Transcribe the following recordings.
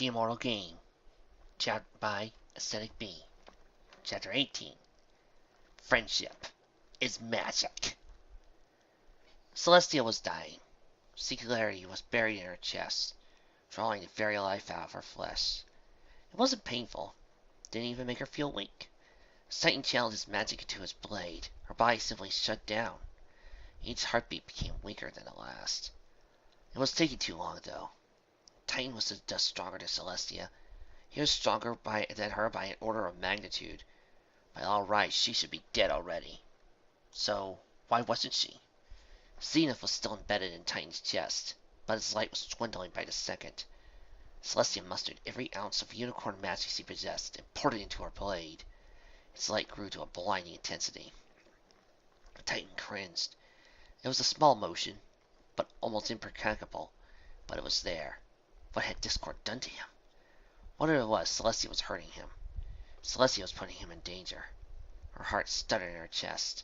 The Immortal Game, chapter by Aesthetic B. Chapter 18. Friendship is Magic. Celestia was dying. Singularity was buried in her chest, drawing the very life out of her flesh. It wasn't painful. Didn't even make her feel weak. As Titan channeled his magic into his blade, her body simply shut down. Each heartbeat became weaker than the last. It was taking too long, though. Titan was just stronger than Celestia. He was stronger than her by an order of magnitude. By all rights, she should be dead already. So, why wasn't she? Zenith was still embedded in Titan's chest, but his light was dwindling by the second. Celestia mustered every ounce of unicorn magic she possessed and poured it into her blade. Its light grew to a blinding intensity. Titan cringed. It was a small motion, but almost imperceptible, but it was there. What had Discord done to him? Whatever it was, Celestia was hurting him. Celestia was putting him in danger. Her heart stuttered in her chest.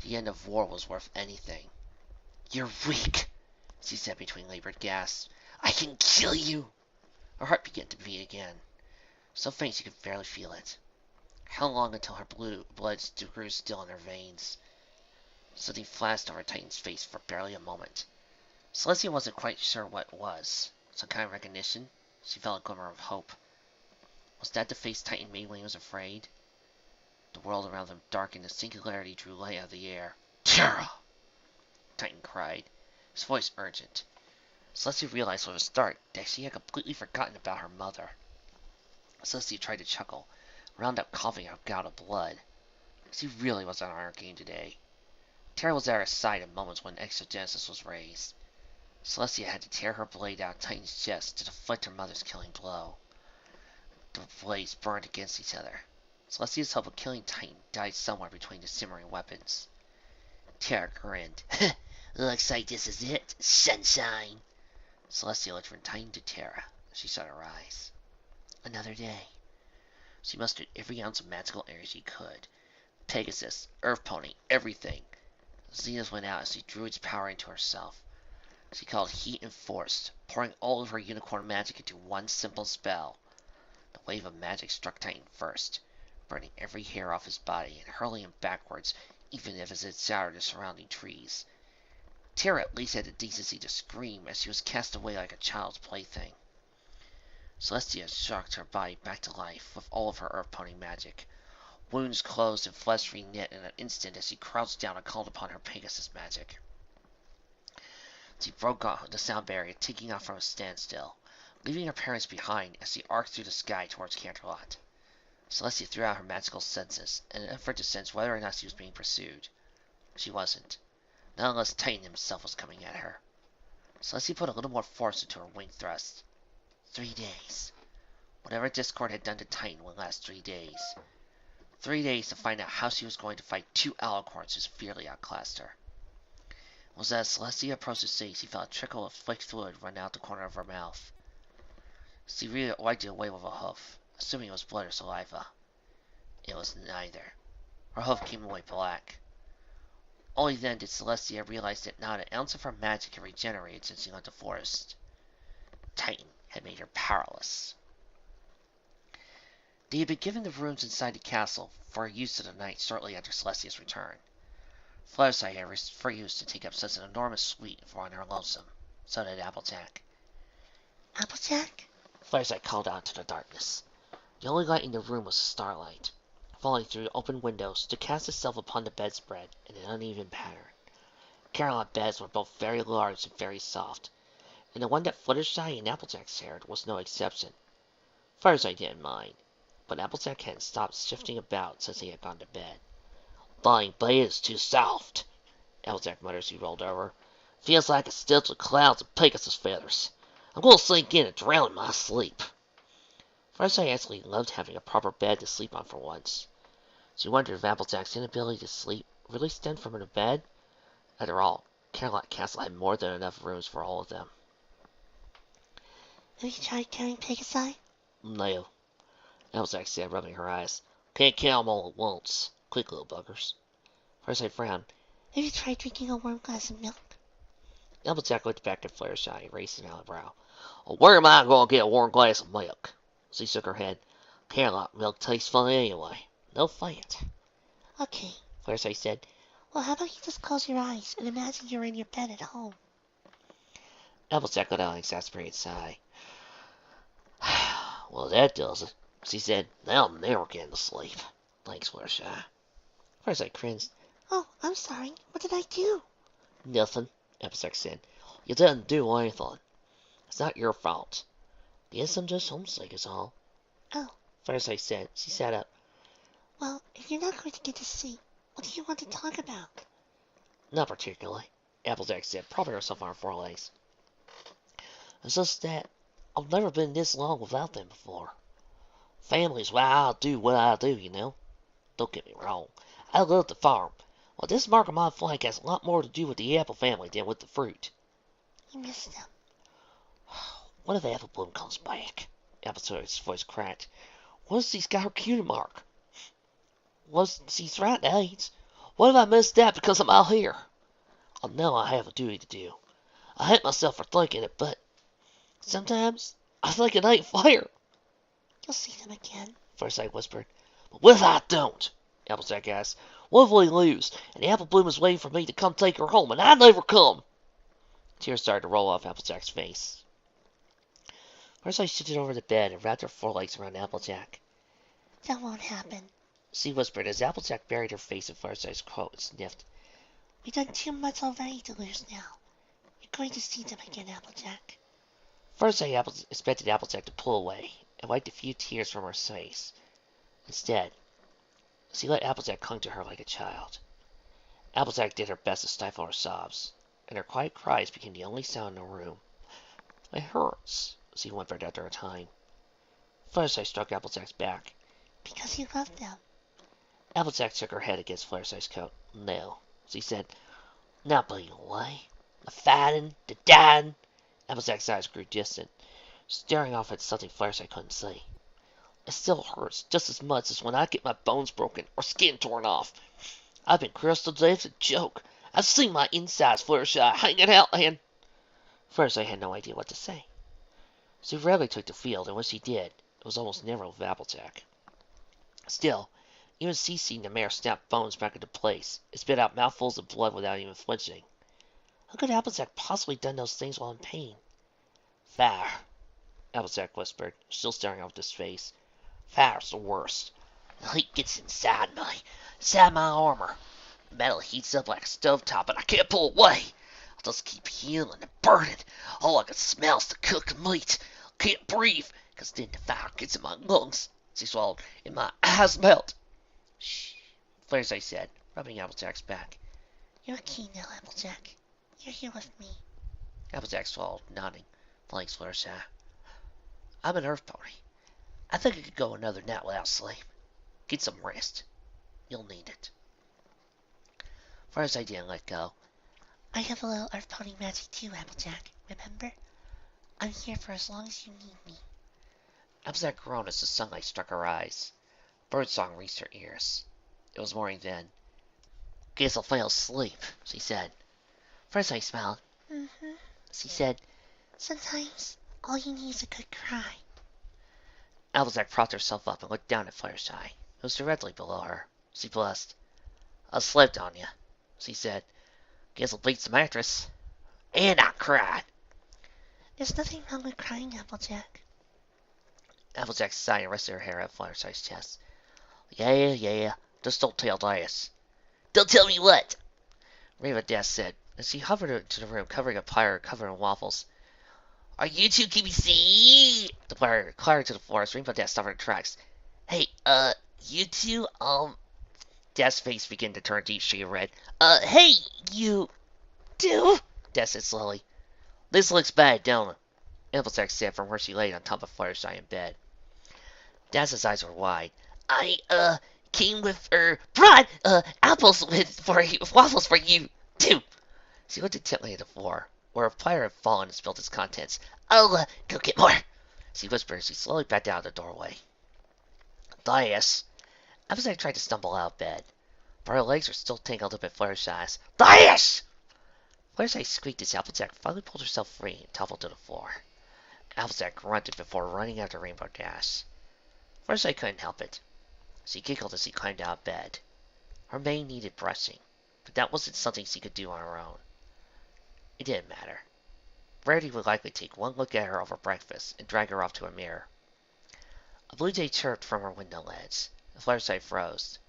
The end of war was worth anything. "You're weak," she said between labored gasps. "I can kill you." Her heart began to beat again, so faint she could barely feel it. How long until her blood grew still in her veins? Something flashed over Titan's face for barely a moment. Celestia wasn't quite sure what it was. Some kind of recognition? She felt a glimmer of hope. Was that the face Titan made when he was afraid? The world around them darkened, and singularity drew light out of the air. "Terra!" Titan cried, his voice urgent. Celestia realized with a start that she had completely forgotten about her mother. Celestia tried to chuckle, wound up coughing out a gout of blood. She really was on her game today. Terra was at her side in moments when exogenesis was raised. Celestia had to tear her blade out of Titan's chest to deflect her mother's killing blow. The blades burned against each other. Celestia's hope of killing Titan died somewhere between the simmering weapons. Terra grinned. "Looks like this is it, sunshine." Celestia looked from Titan to Terra. She shut her eyes. Another day. She mustered every ounce of magical energy she could. Pegasus, Earth Pony, everything. Zenith went out as she drew its power into herself. She called heat and force, pouring all of her unicorn magic into one simple spell. The wave of magic struck Titan first, burning every hair off his body and hurling him backwards, even if it shattered the surrounding trees. Terra at least had the decency to scream as she was cast away like a child's plaything. Celestia shocked her body back to life with all of her Earth Pony magic. Wounds closed and flesh reknit in an instant as she crouched down and called upon her Pegasus magic. She broke off the sound barrier, taking off from a standstill, leaving her parents behind as she arced through the sky towards Canterlot. Celestia threw out her magical senses in an effort to sense whether or not she was being pursued. She wasn't. Not unless Titan himself was coming at her. Celestia put a little more force into her wing thrust. 3 days. Whatever Discord had done to Titan would last 3 days. 3 days to find out how she was going to fight 2 alicorns who severely outclassed her. It was as Celestia approached the sea, she felt a trickle of thick fluid run out the corner of her mouth. She wiped it away with a hoof, assuming it was blood or saliva. It was neither. Her hoof came away black. Only then did Celestia realize that not an ounce of her magic had regenerated since she left the forest. Titan had made her powerless. They had been given the rooms inside the castle for use of the night shortly after Celestia's return. Fluttershy had refused to take up such an enormous suite for on her lonesome. So did Applejack. "Applejack?" Fluttershy called out into the darkness. The only light in the room was starlight, falling through the open windows to cast itself upon the bedspread in an uneven pattern. Carolot beds were both very large and very soft, and the one that Fluttershy and Applejack shared was no exception. Fluttershy didn't mind, but Applejack hadn't stopped shifting about since he had gone to bed. "Lying bed is too soft," Applejack muttered as he rolled over. "Feels like a stitch of clouds of Pegasus feathers. I'm going to sink in and drown in my sleep." Fluttershy actually loved having a proper bed to sleep on for once. She wondered if Applejack's inability to sleep really stemmed from the bed. After all, Carolot Castle had more than enough rooms for all of them. "Have you tried killing Pegasi?" "No," Applejack said, rubbing her eyes. "Can't kill 'em all at once. Quick little buggers." Fluttershy frowned. "Have you tried drinking a warm glass of milk?" Applejack looked back at Fluttershy, raising an eyebrow. Well, where am I going to get a warm glass of milk? She shook her head. Can't like milk tastes funny anyway. No fat. Okay, Fluttershy said. well, how about you just close your eyes and imagine you're in your bed at home? Applejack let out an exasperated sigh. Well, that does it, she said. Now I'm never getting to sleep. Thanks, Fluttershy. Fluttershy cringed. Oh, I'm sorry. What did I do? Nothing, Applejack said. You didn't do anything. It's not your fault. Guess I'm just homesick is all. Oh. Fluttershy said. She sat up. Well, if you're not going to get to sleep, what do you want to talk about? Not particularly, Applejack said, propping herself on her forelegs. It's just that I've never been this long without them before. Family's why I do what I do, you know. Don't get me wrong. I love the farm. Well, this mark on my flank has a lot more to do with the apple family than with the fruit. You miss them. What if Apple Bloom comes back? Applejack's voice cracked. What if she's got her cutie mark? What if she's right AIDS? What if I missed that because I'm out here? I know I have a duty to do. I hate myself for thinking it, but sometimes I think it ain't fair. You'll see them again, Fluttershy whispered. But what if I don't? Applejack asked. What if we lose, and the Apple Bloom is waiting for me to come take her home, and I never come? Tears started to roll off Applejack's face. Fluttershy shifted over the bed and wrapped her forelegs around Applejack. That won't happen, she whispered as Applejack buried her face in Fluttershy's coat and sniffed. We've done too much already to lose now. You're going to see them again, Applejack. Fluttershy expected Applejack to pull away and wiped a few tears from her face. Instead, she let Applejack cling to her like a child. Applejack did her best to stifle her sobs, and her quiet cries became the only sound in the room. It hurts, she whimpered after a time. Fluttershy struck Applejack's back. Because you love them. Applejack shook her head against Fluttershy's coat. No, she said. Not being away. The fighting, the dying. Applejack's eyes grew distant, staring off at something Fluttershy couldn't see. It still hurts just as much as when I get my bones broken or skin torn off. I've been cursed to death as a joke. I've seen my insides, Fluttershy, hanging out, and... Fluttershy had no idea what to say. She rarely took the field, and when she did, it was almost never with Applejack. Still, even she seen the mare snap bones back into place, and spit out mouthfuls of blood without even flinching. How could Applejack possibly done those things while in pain? Fire, Applejack whispered, still staring off his face. Fire's the worst. The heat gets inside my armor. The metal heats up like a stovetop, and I can't pull away. I'll just keep healing and burning. All I can smell is the cooked meat. Can't breathe, because then the fire gets in my lungs. She swallowed, and my eyes melt. Shh, Fluttershy said, rubbing Applejack's back. You're keen now, Applejack. You're here with me. Applejack swallowed, nodding. Thanks, Fluttershy. I'm an earth pony. I think I could go another night without sleep. Get some rest. You'll need it. Fluttershy didn't let go. I have a little earth pony magic too, Applejack. Remember? I'm here for as long as you need me. Applejack groaned as the sunlight struck her eyes. Birdsong reached her ears. It was morning then. Guess I'll fall asleep, she said. Fluttershy smiled. Mm-hmm. She said, Sometimes all you need is a good cry. Applejack propped herself up and looked down at Fluttershy, who was directly below her. She blushed. I slept on you, she said. Guess I'll beat the mattress. And I cried. There's nothing wrong with crying, Applejack. Applejack sighed and rested her hair at Fluttershy's chest. Yeah. Just don't tell Dias. Don't tell me what? Raven Dash said, as she hovered into the room, covering a pyre covered in waffles. Are you two keeping see? The pyre clattered to the floor as Rainbow Dash stopped her tracks. Hey, you two, Dash's face began to turn deep shade of red. Hey, you two? Dash said slowly. This looks bad, don't it? Applejack said from where she lay on top of Fluttershy in bed. Dash's eyes were wide. I, came with, brought, apples with waffles for you, too. She looked intently at the floor, where a pyre had fallen and spilled its contents. I'll, go get more, she whispered as she slowly backed out of the doorway. Dias. Applejack tried to stumble out of bed, but her legs were still tangled up in Fluttershy's. Dias! Fluttershy squeaked as Applejack finally pulled herself free and toppled to the floor. Applejack grunted before running after Rainbow Dash. First I couldn't help it. She giggled as she climbed out of bed. Her mane needed brushing, but that wasn't something she could do on her own. It didn't matter. Rarity would likely take one look at her over breakfast and drag her off to a mirror. A blue jay chirped from her window ledge. The Fluttershy froze.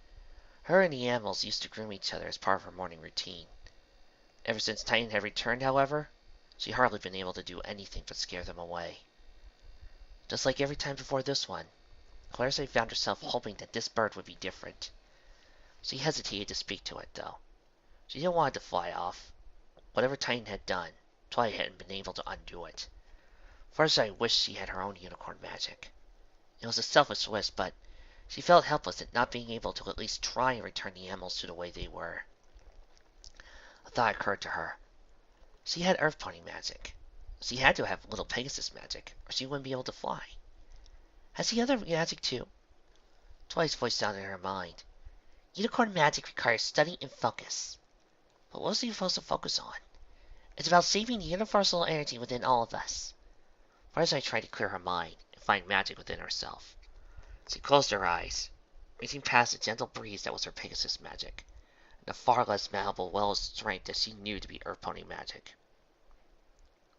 Her and the animals used to groom each other as part of her morning routine. Ever since Titan had returned, however, she hardly been able to do anything but scare them away. Just like every time before this one, Fluttershy found herself hoping that this bird would be different. She hesitated to speak to it, though. She didn't want it to fly off. Whatever Titan had done, Twilight hadn't been able to undo it. Fluttershy wished she had her own unicorn magic. It was a selfish wish, but she felt helpless at not being able to at least try and return the animals to the way they were. A thought occurred to her. She had Earth Pony magic. She had to have Little Pegasus magic, or she wouldn't be able to fly. Has he other magic too? Twilight's voice sounded in her mind. Unicorn magic requires study and focus. But what was he supposed to focus on? It's about saving the universal energy within all of us. Fluttershy tried to clear her mind and find magic within herself. She closed her eyes, reaching past the gentle breeze that was her Pegasus magic, and the far less malleable well of strength that she knew to be Earth Pony magic.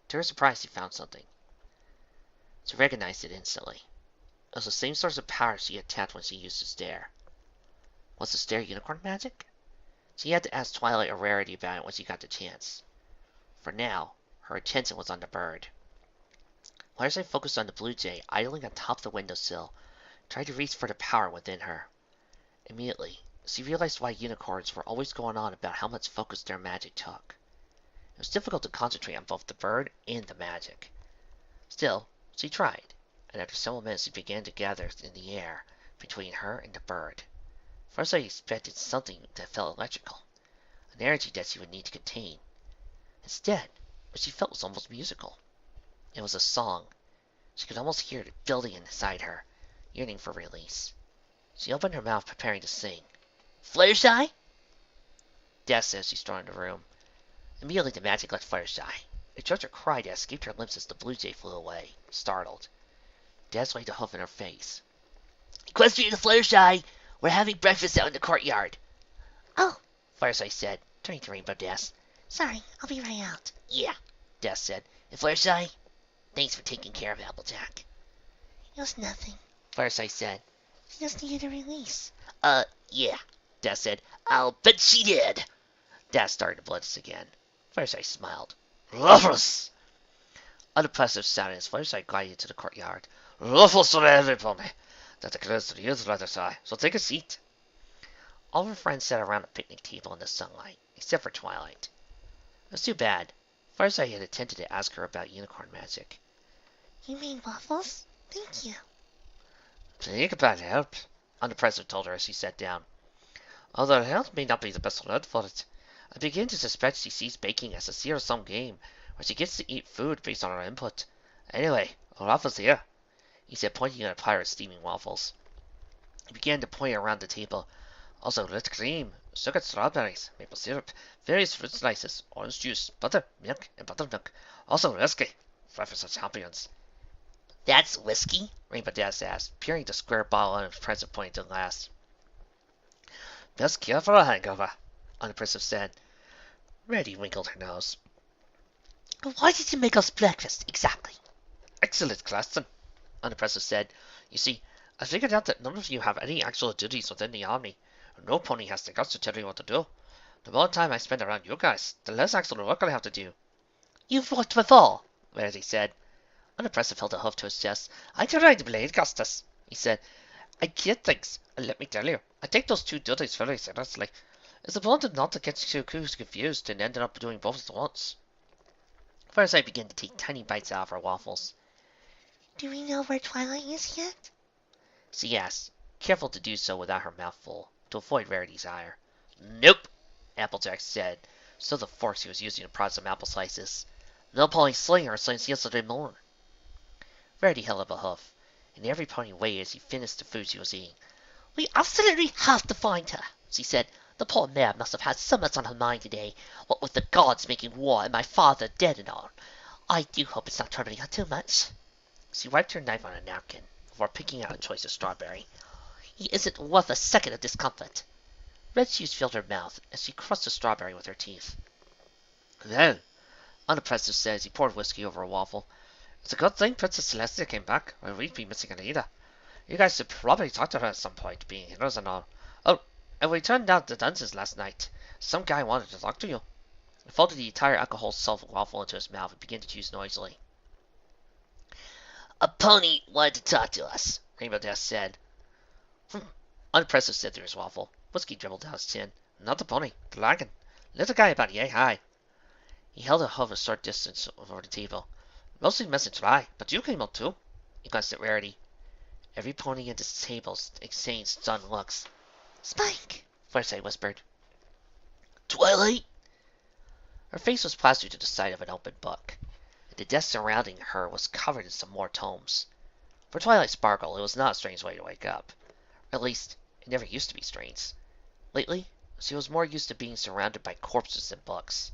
To her surprise, she found something. She recognized it instantly. It was the same source of power she had tapped when she used the stare. Was the stare unicorn magic? She had to ask Twilight or Rarity about it when she got the chance. For now, her attention was on the bird. Fluttershy focused on the blue jay idling on top of the windowsill, tried to reach for the power within her. Immediately, she realized why unicorns were always going on about how much focus their magic took. It was difficult to concentrate on both the bird and the magic. Still, she tried, and after several minutes she began to gather in the air between her and the bird. First I expected something that felt electrical, an energy that she would need to contain. Instead, what she felt was almost musical. It was a song. She could almost hear it building inside her, yearning for release. She opened her mouth, preparing to sing. Fluttershy? Death said as she strode into the room. Immediately the magic left Fluttershy. It choked her cry that escaped her lips as the blue jay flew away, startled. Daz laid a hoof in her face. Equestria and Fluttershy! We're having breakfast out in the courtyard. Oh, Fluttershy said, turning to Rainbow Dash. sorry, I'll be right out. Yeah, Dash said. And Fluttershy, thanks for taking care of Applejack. It was nothing. Fluttershy said. She just needed a release. Yeah, Dash said. I'll bet she did. Dash started to blitz again. Fluttershy smiled. Ruffles! Unimpressive sounded as Fluttershy glided into the courtyard. Ruffles for everybody. That occurs to you, Fluttershy, so take a seat. All of her friends sat around a picnic table in the sunlight, except for Twilight. It was too bad. Fluttershy had attempted to ask her about unicorn magic. You mean waffles? Thank you. Think about help, Unimpressive told her as she sat down. Although health may not be the best word for it, I begin to suspect she sees baking as a zero-sum game, where she gets to eat food based on her input. Anyway, waffles here, he said, pointing at a pile of steaming waffles. He began to point around the table. Also, red cream, sugared strawberries, maple syrup, various fruit slices, orange juice, butter, milk, and buttermilk. Also whiskey, breakfast of champions. That's whiskey? Rainbow Dash asked, peering at the square bottle Unimpressive pointed to the glass. Best cure for a hangover, Unimpressive said. Reddy winkled her nose. Why did you make us breakfast, exactly? Excellent question, Unimpressive said. You see, I figured out that none of you have any actual duties within the army. No pony has the guts to tell you what to do. The more time I spend around you guys, the less actual work I have to do. You've worked before, Rarity said. Unimpressive held a hoof to his chest. I tried Blade Custus, he said. I get things, and let me tell you, I take those two duties very seriously. It's important not to get too confused and end up doing both at once. First, I began to take tiny bites out of her waffles. Do we know where Twilight is yet? She asked, careful to do so without her mouth full, to avoid Rarity's ire. Nope, Applejack said, still the force he was using to prod some apple slices. No pony slaying her since yesterday morning. Rarity held up a hoof, and every pony waited as he finished the food she was eating. We absolutely have to find her, she said. The poor mare must have had so much on her mind today, what with the gods making war and my father dead and all. I do hope it's not troubling her too much. She wiped her knife on a napkin before picking out a choice of strawberry. He isn't worth a second of discomfort. Red juice filled her mouth as she crushed the strawberry with her teeth. Then, unimpressive said as he poured whiskey over a waffle, it's a good thing Princess Celestia came back, or we'd be missing Anita. You guys should probably talk to her at some point, being heroes and all. Oh, and we turned out the dungeons last night. Some guy wanted to talk to you. He folded the entire alcohol-soaked waffle into his mouth and began to chew noisily. A pony wanted to talk to us, Rainbow Dash said. Unimpressive said through his waffle. Whiskey dribbled down his chin. Not the pony, the dragon. Little guy about yay high. He held a hoof a short distance over the table. Mostly message lie, but you came out too. He glanced at Rarity. Every pony at the table exchanged stunned looks. Spike! Forsyth whispered. Twilight? Her face was plastered to the side of an open book. The desk surrounding her was covered in some more tomes. For Twilight Sparkle, it was not a strange way to wake up. At least, it never used to be strange. Lately, she was more used to being surrounded by corpses than books.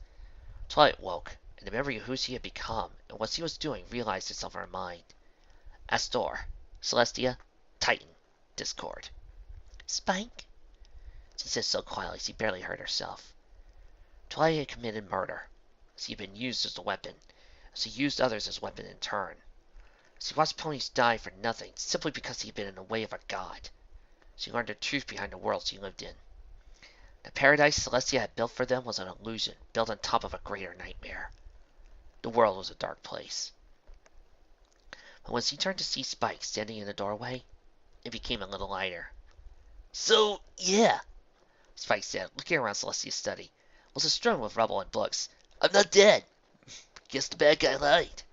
Twilight woke, and the memory of who she had become and what she was doing realized itself in her mind. Astor, Celestia, Titan, Discord. Spike? She said so quietly she barely heard herself. Twilight had committed murder. She had been used as a weapon. She used others as weapons in turn. She watched ponies die for nothing, simply because he had been in the way of a god. She learned the truth behind the world she lived in. The paradise Celestia had built for them was an illusion, built on top of a greater nightmare. The world was a dark place. But when she turned to see Spike standing in the doorway, it became a little lighter. So, yeah, Spike said, looking around Celestia's study. Was strewn with rubble and books. I'm not dead. Guess the bad guy lied.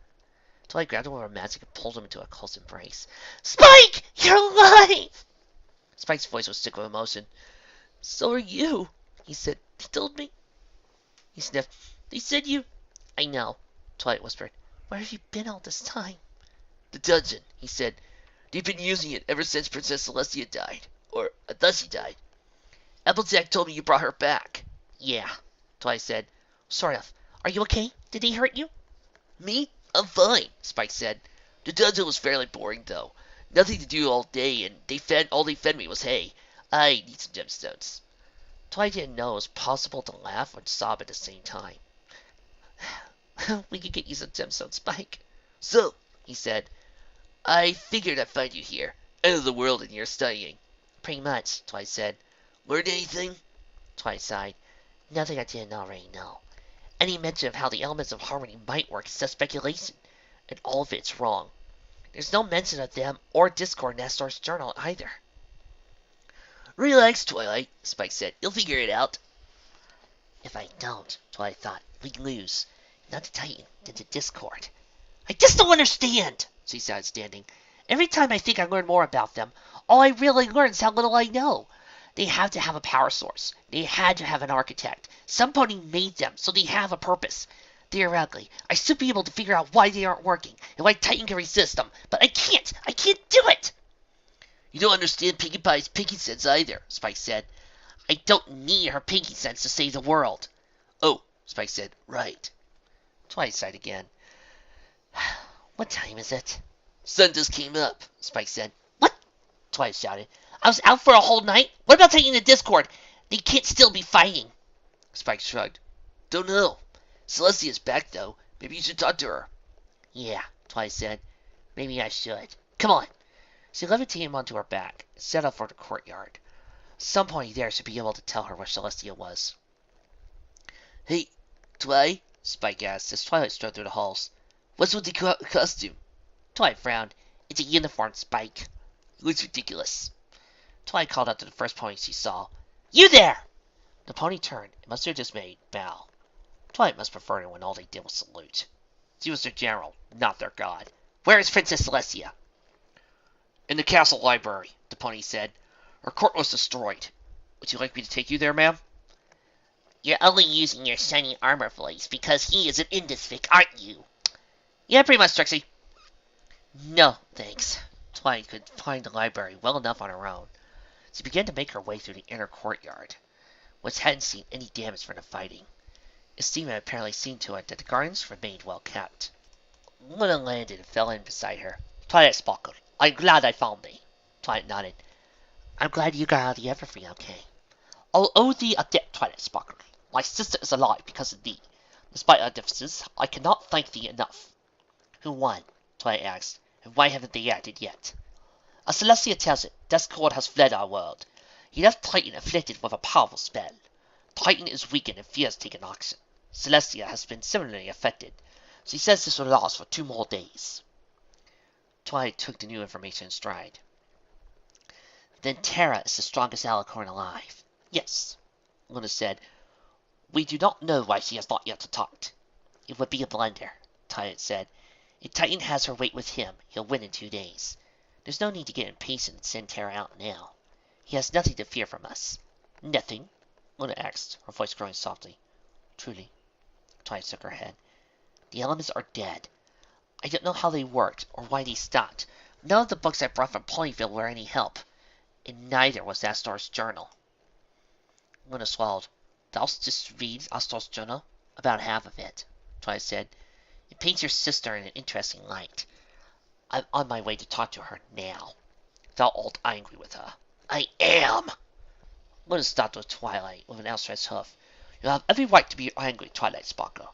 Twilight grabbed him with her magic and pulled him into a close embrace. Spike! You're alive! Spike's voice was sick with emotion. So are you, he said. They told me. He sniffed. They said you... I know, Twilight whispered. Where have you been all this time? The dungeon, he said. They've been using it ever since Princess Celestia died. Or, I thought she died. Applejack told me you brought her back. Yeah, Twilight said. Sort of. Are you okay? Did they hurt you? Me? I'm fine, Spike said. The dungeon was fairly boring, though. Nothing to do all day, and all they fed me was hay. I need some gemstones. Twilight didn't know it was possible to laugh and sob at the same time. We could get you some gemstones, Spike. So, he said, I figured I'd find you here. End of the world and you're studying. Pretty much, Twilight said. Learned anything? Twilight sighed. Nothing I didn't already know. Any mention of how the elements of harmony might work is just speculation, and all of it's wrong. There's no mention of them or Discord in Astor's journal either. Relax, Twilight, Spike said. You'll figure it out. If I don't, Twilight thought, we lose. Not to Titan, then to Discord. I just don't understand, she said, standing. Every time I think I learn more about them, all I really learn is how little I know. They have to have a power source. They had to have an architect. Somebody made them, so they have a purpose. Theoretically, I should be able to figure out why they aren't working, and why Titan can resist them, but I can't! I can't do it! You don't understand Pinkie Pie's pinky sense either, Spike said. I don't need her pinky sense to save the world. Oh, Spike said, right. Twilight sighed again. What time is it? Sun just came up, Spike said. What? Twilight shouted. I was out for a whole night? What about taking the Discord? They can't still be fighting. Spike shrugged. Don't know. Celestia's back, though. Maybe you should talk to her. Yeah, Twilight said. Maybe I should. Come on. She levitated him onto her back and set off for the courtyard. Somebody there should be able to tell her where Celestia was. Hey, Twilight, Spike asked as Twilight strode through the halls. What's with the costume? Twilight frowned. It's a uniform, Spike. It looks ridiculous. Twilight called out to the first pony she saw. You there! The pony turned and must have just made bow. Twilight must prefer it when all they did was salute. She was their general, not their god. Where is Princess Celestia? In the castle library, the pony said. Her court was destroyed. Would you like me to take you there, ma'am? You're only using your shiny armor voice because he isn't in this fic, aren't you? Yeah, pretty much, Trixie. No, thanks. Twilight could find the library well enough on her own. She began to make her way through the inner courtyard, which hadn't seen any damage from the fighting. Estima had apparently seen to it that the gardens remained well kept. Luna landed and fell in beside her. Twilight Sparkle, I'm glad I found thee. Twilight nodded. I'm glad you got out of the everything okay. I'll owe thee a debt, Twilight Sparkle. My sister is alive because of thee. Despite our differences, I cannot thank thee enough. Who won? Twilight asked, and why haven't they acted yet? As Celestia tells it, Discord has fled our world. He left Titan afflicted with a powerful spell. Titan is weakened and fears taking action. Celestia has been similarly affected. She says this will last for 2 more days. Twilight took the new information in stride. Then Terra is the strongest alicorn alive. Yes, Luna said. We do not know why she has not yet attacked. It would be a blunder, Twilight said. If Titan has her weight with him, he'll win in 2 days. There's no need to get impatient and send Terra out now. He has nothing to fear from us. Nothing? Luna asked, her voice growing softly. Truly. Twilight shook her head. The elements are dead. I don't know how they worked, or why they stopped. None of the books I brought from Ponyville were any help. And neither was Astor's journal. Luna swallowed. Thou just read Astor's journal? About half of it, Twilight said. It paints your sister in an interesting light. I'm on my way to talk to her now. Thou art angry with her. I am! Luna stopped with Twilight with an outstretched hoof. You have every right to be angry, Twilight Sparkle.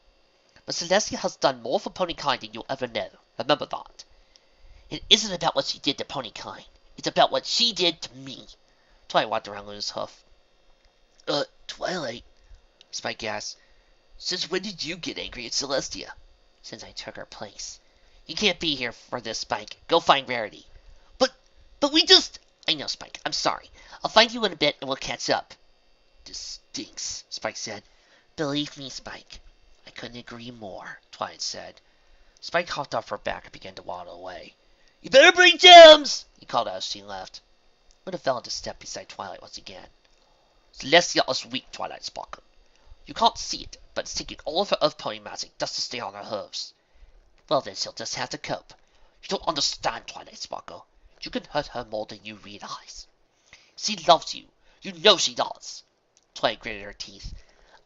But Celestia has done more for ponykind than you'll ever know. Remember that. It isn't about what she did to ponykind. It's about what she did to me. Twilight walked around Luna's hoof. Twilight, Spike asked. Since when did you get angry at Celestia? Since I took her place. You can't be here for this, Spike. Go find Rarity. But we just... I know, Spike. I'm sorry. I'll find you in a bit and we'll catch up. This stinks, Spike said. Believe me, Spike. I couldn't agree more, Twilight said. Spike hopped off her back and began to waddle away. You better bring gems! He called out as she left. Luna fell into step beside Twilight once again. Celestia is weak, Twilight Sparkle. You can't see it, but it's taking all of her earth pony magic just to stay on her hooves. Well then, she'll just have to cope. You don't understand, Twilight Sparkle. You can hurt her more than you realize. She loves you. You know she does. Twilight gritted her teeth.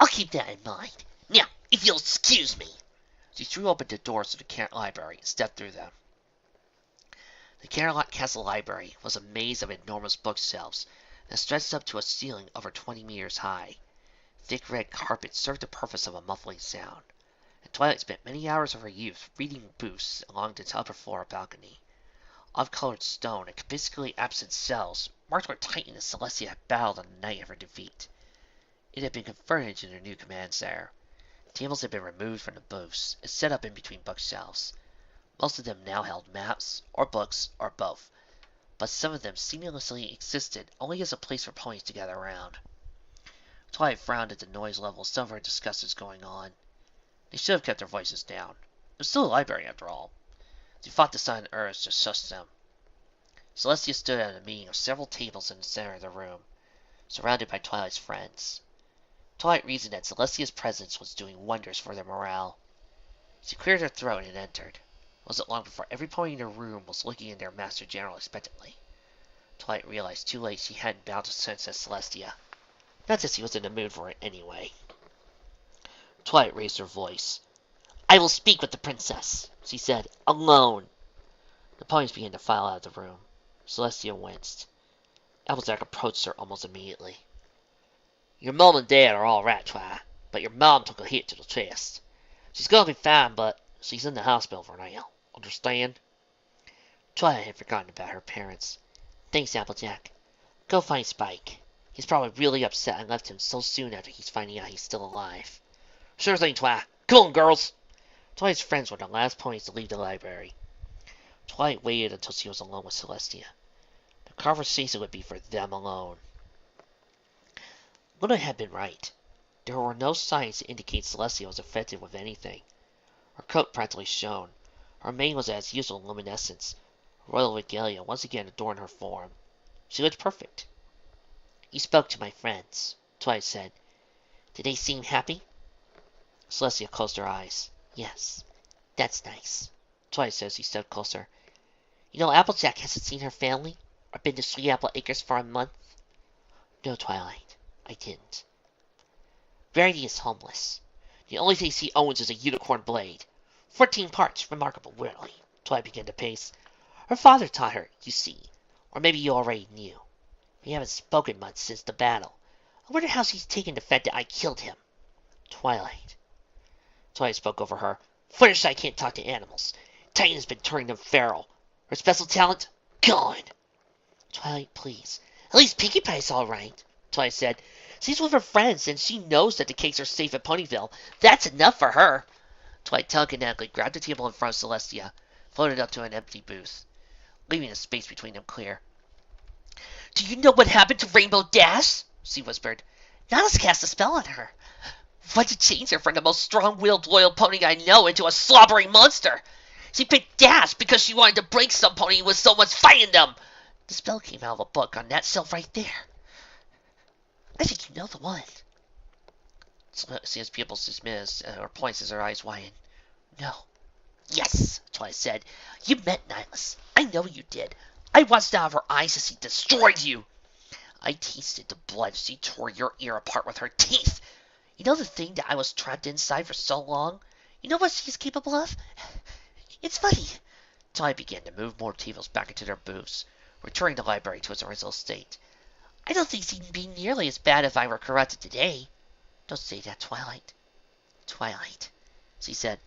I'll keep that in mind. Now, if you'll excuse me. She threw open the doors to the Carrot Library and stepped through them. The Carrot Castle Library was a maze of enormous bookshelves that stretched up to a ceiling over 20 meters high. Thick red carpet served the purpose of a muffling sound, and Twilight spent many hours of her youth reading booths along the upper floor balcony. Off-colored stone and conspicuously absent cells marked where Titan and Celestia had battled on the night of her defeat. It had been converted into their new command center. Tables had been removed from the booths and set up in between bookshelves. Most of them now held maps, or books, or both, but some of them seamlessly existed only as a place for ponies to gather around. Twilight frowned at the noise level some of her discussions going on. They should have kept their voices down. It was still a library, after all. She fought the silent urge to shush them. Celestia stood at a meeting of several tables in the center of the room, surrounded by Twilight's friends. Twilight reasoned that Celestia's presence was doing wonders for their morale. She cleared her throat and entered. It wasn't long before every pony in the room was looking at their Master General expectantly. Twilight realized too late she hadn't bowed to Princess Celestia. Not that she was in the mood for it anyway. Twilight raised her voice. I will speak with the princess, she said, alone. The ponies began to file out of the room. Celestia winced. Applejack approached her almost immediately. Your mom and dad are all right, Twilight, but your mom took a hit to the chest. She's gonna be fine, but she's in the hospital for now. Understand? Twilight had forgotten about her parents. Thanks, Applejack. Go find Spike. He's probably really upset I left him so soon after he's finding out he's still alive. Sure thing, Twilight. Come on, girls! Twilight's friends were the last ponies to leave the library. Twilight waited until she was alone with Celestia. The conversation would be for them alone. Luna had been right. There were no signs to indicate Celestia was affected with anything. Her coat practically shone. Her mane was as usual luminescence. Royal regalia once again adorned her form. She looked perfect. You spoke to my friends, Twilight said. Did they seem happy? Celestia closed her eyes. Yes, that's nice, Twilight said as he stepped closer. You know, Applejack hasn't seen her family, or been to Sweet Apple Acres for a month? No, Twilight, I didn't. Rarity is homeless. The only thing she owns is a unicorn blade. 14 parts, remarkable, really. Twilight began to pace. Her father taught her, you see. Or maybe you already knew. We haven't spoken much since the battle. I wonder how she's taken the fact that I killed him. Twilight. Twilight spoke over her. Fluttershy can't talk to animals. Titan has been turning them feral. Her special talent? Gone. Twilight, please. At least Pinkie Pie's all right, Twilight said. She's with her friends, and she knows that the cakes are safe at Ponyville. That's enough for her. Twilight telekinetically grabbed the table in front of Celestia, floated up to an empty booth, leaving the space between them clear. Do you know what happened to Rainbow Dash? She whispered. Nihilus cast a spell on her. What to change her from the most strong-willed, loyal pony I know into a slobbering monster? She picked Dash because she wanted to break some pony with so much fight in them. The spell came out of a book on that shelf right there. I think you know the one. Celestia's pupils dismissed, or points as her eyes widened. No. Yes, Twilight said. You met Nihilus. I know you did. I watched out of her eyes as she destroyed you. I tasted the blood as she tore your ear apart with her teeth. You know the thing that I was trapped inside for so long? You know what she's capable of? It's funny. Twilight began to move more tables back into their booths, returning the library to its original state. I don't think she'd be nearly as bad if I were corrupted today. Don't say that, Twilight. Twilight, she said.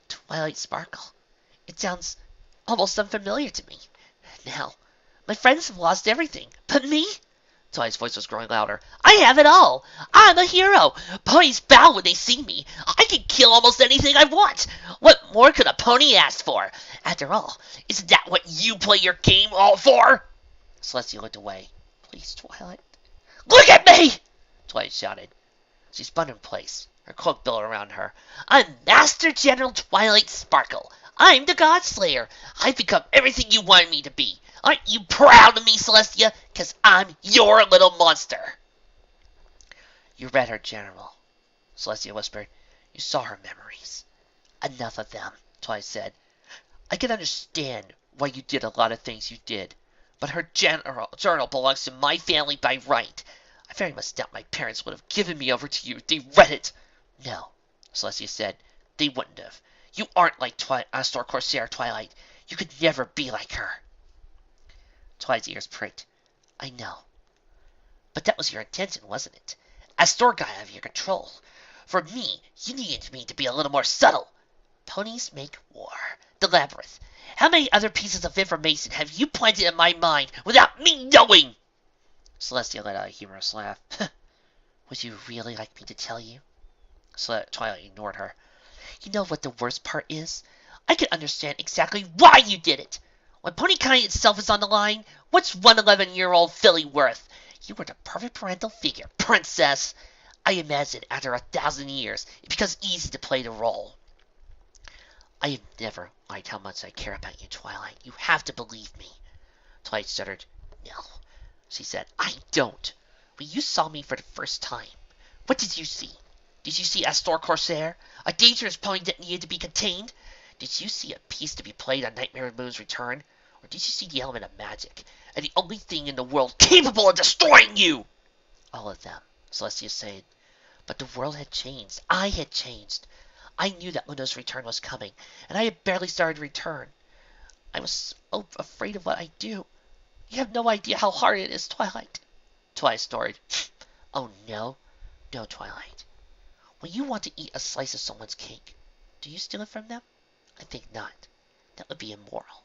Twilight Sparkle. It sounds almost unfamiliar to me. Now, my friends have lost everything, but me? Twilight's voice was growing louder. I have it all. I'm a hero. Ponies bow when they see me. I can kill almost anything I want. What more could a pony ask for? After all, isn't that what you play your game all for? Celestia looked away. Please, Twilight. Look at me! Twilight shouted. She spun in place, her cloak billowed around her. I'm Master General Twilight Sparkle. I'm the God Slayer. I've become everything you wanted me to be. Aren't you proud of me, Celestia? 'Cause I'm your little monster. You read her, General, Celestia whispered. You saw her memories. Enough of them, Twilight said. I can understand why you did a lot of things you did, but her journal belongs to my family by right. I very much doubt my parents would have given me over to you if they read it. No, Celestia said. They wouldn't have. You aren't like Astor Corsair, Twilight. You could never be like her. Twilight's ears pricked. I know. But that was your intention, wasn't it? Astor got out of your control. For me, you needed me to be a little more subtle. Ponies make war. The labyrinth. How many other pieces of information have you planted in my mind without me knowing? Celestia let out a humorous laugh. Would you really like me to tell you? Twilight ignored her. You know what the worst part is? I can understand exactly why you did it. When ponykind itself is on the line, what's one 11-year-old filly worth? You were the perfect parental figure, princess. I imagine after 1,000 years, it becomes easy to play the role. I have never lied how much I care about you, Twilight. You have to believe me. Twilight stuttered. No, she said. I don't. When you saw me for the first time, what did you see? Did you see Astor Corsair? A dangerous pony that needed to be contained? Did you see a piece to be played on Nightmare Moon's return? Or did you see the element of magic, and the only thing in the world capable of destroying you? All of them, Celestia said. But the world had changed. I had changed. I knew that Luna's return was coming, and I had barely started to return. I was so afraid of what I'd do. You have no idea how hard it is, Twilight. Twilight snorted. Oh, no? No, Twilight. When you want to eat a slice of someone's cake, do you steal it from them? I think not. That would be immoral.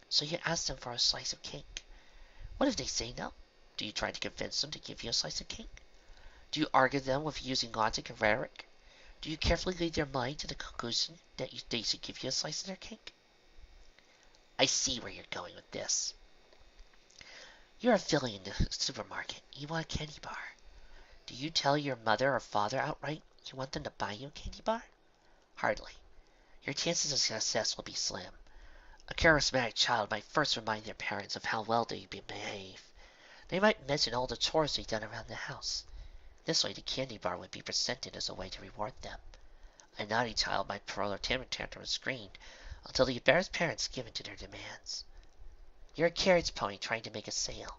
So you ask them for a slice of cake. What if they say no? Do you try to convince them to give you a slice of cake? Do you argue them with using logic and rhetoric? Do you carefully lead their mind to the conclusion that they should give you a slice of their cake? I see where you're going with this. You're a filly in the supermarket. You want a candy bar. Do you tell your mother or father outright you want them to buy you a candy bar? Hardly. Your chances of success will be slim. A charismatic child might first remind their parents of how well they behave. They might mention all the chores they've done around the house. This way the candy bar would be presented as a way to reward them. A naughty child might throw a tantrum and scream until the embarrassed parents give in to their demands. You're a carriage pony trying to make a sale.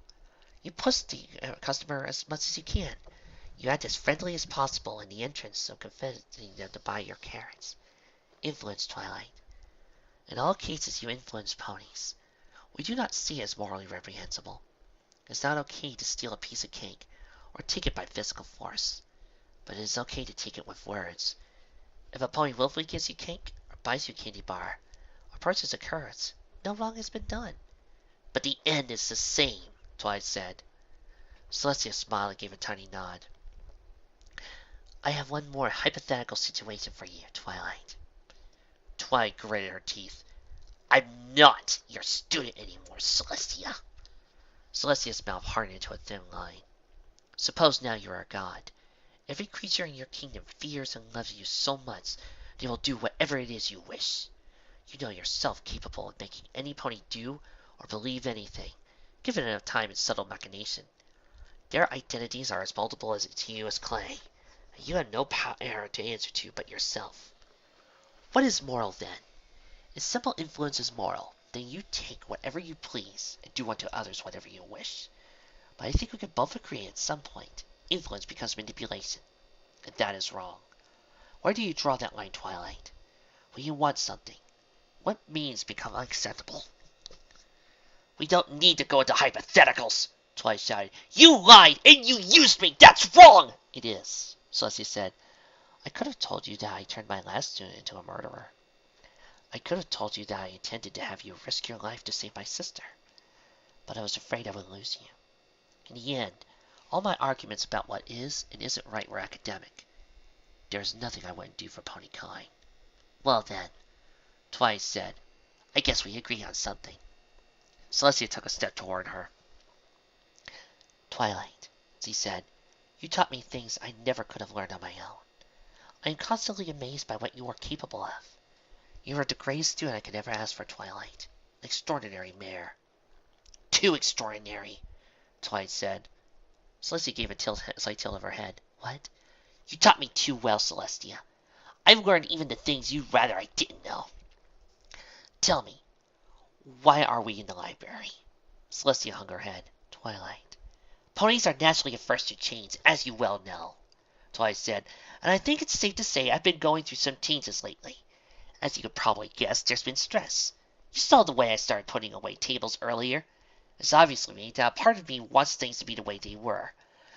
You push the customer as much as you can. You act as friendly as possible in the entrance of convincing them to buy your carrots. Influence, Twilight. In all cases, you influence ponies. We do not see it as morally reprehensible. It's not okay to steal a piece of cake or take it by physical force, but it is okay to take it with words. If a pony willfully gives you cake or buys you a candy bar or purchases a carrot, no wrong has been done. But the end is the same, Twilight said. Celestia smiled and gave a tiny nod. I have one more hypothetical situation for you, Twilight. Twilight gritted her teeth. I'm not your student anymore, Celestia. Celestia's mouth hardened into a thin line. Suppose now you are a god. Every creature in your kingdom fears and loves you so much they will do whatever it is you wish. You know yourself capable of making any pony do or believe anything, given enough time and subtle machination. Their identities are as multiple as to you as clay, and you have no power to answer to but yourself. What is moral then? If simple influence is moral, then you take whatever you please and do unto others whatever you wish. But I think we could both agree at some point, influence becomes manipulation, and that is wrong. Where do you draw that line, Twilight? When you want something, what means become unacceptable? We don't need to go into hypotheticals, Twilight shouted. You lied and you used me! That's wrong! It is, Celestia said. I could have told you that I turned my last student into a murderer. I could have told you that I intended to have you risk your life to save my sister, but I was afraid I would lose you. In the end, all my arguments about what is and isn't right were academic. There is nothing I wouldn't do for ponykind. Well then, Twilight said, I guess we agree on something. Celestia took a step toward her. Twilight, she said, you taught me things I never could have learned on my own. I am constantly amazed by what you are capable of. You are the greatest student I could ever ask for, Twilight. An extraordinary mare. Too extraordinary, Twilight said. Celestia gave a slight tilt of her head. What? You taught me too well, Celestia. I've learned even the things you'd rather I didn't know. Tell me, why are we in the library? Celestia hung her head. Twilight. Ponies are naturally averse to change, as you well know, Twilight said, and I think it's safe to say I've been going through some changes lately. As you could probably guess, there's been stress. You saw the way I started putting away tables earlier. It's obviously me that a part of me wants things to be the way they were.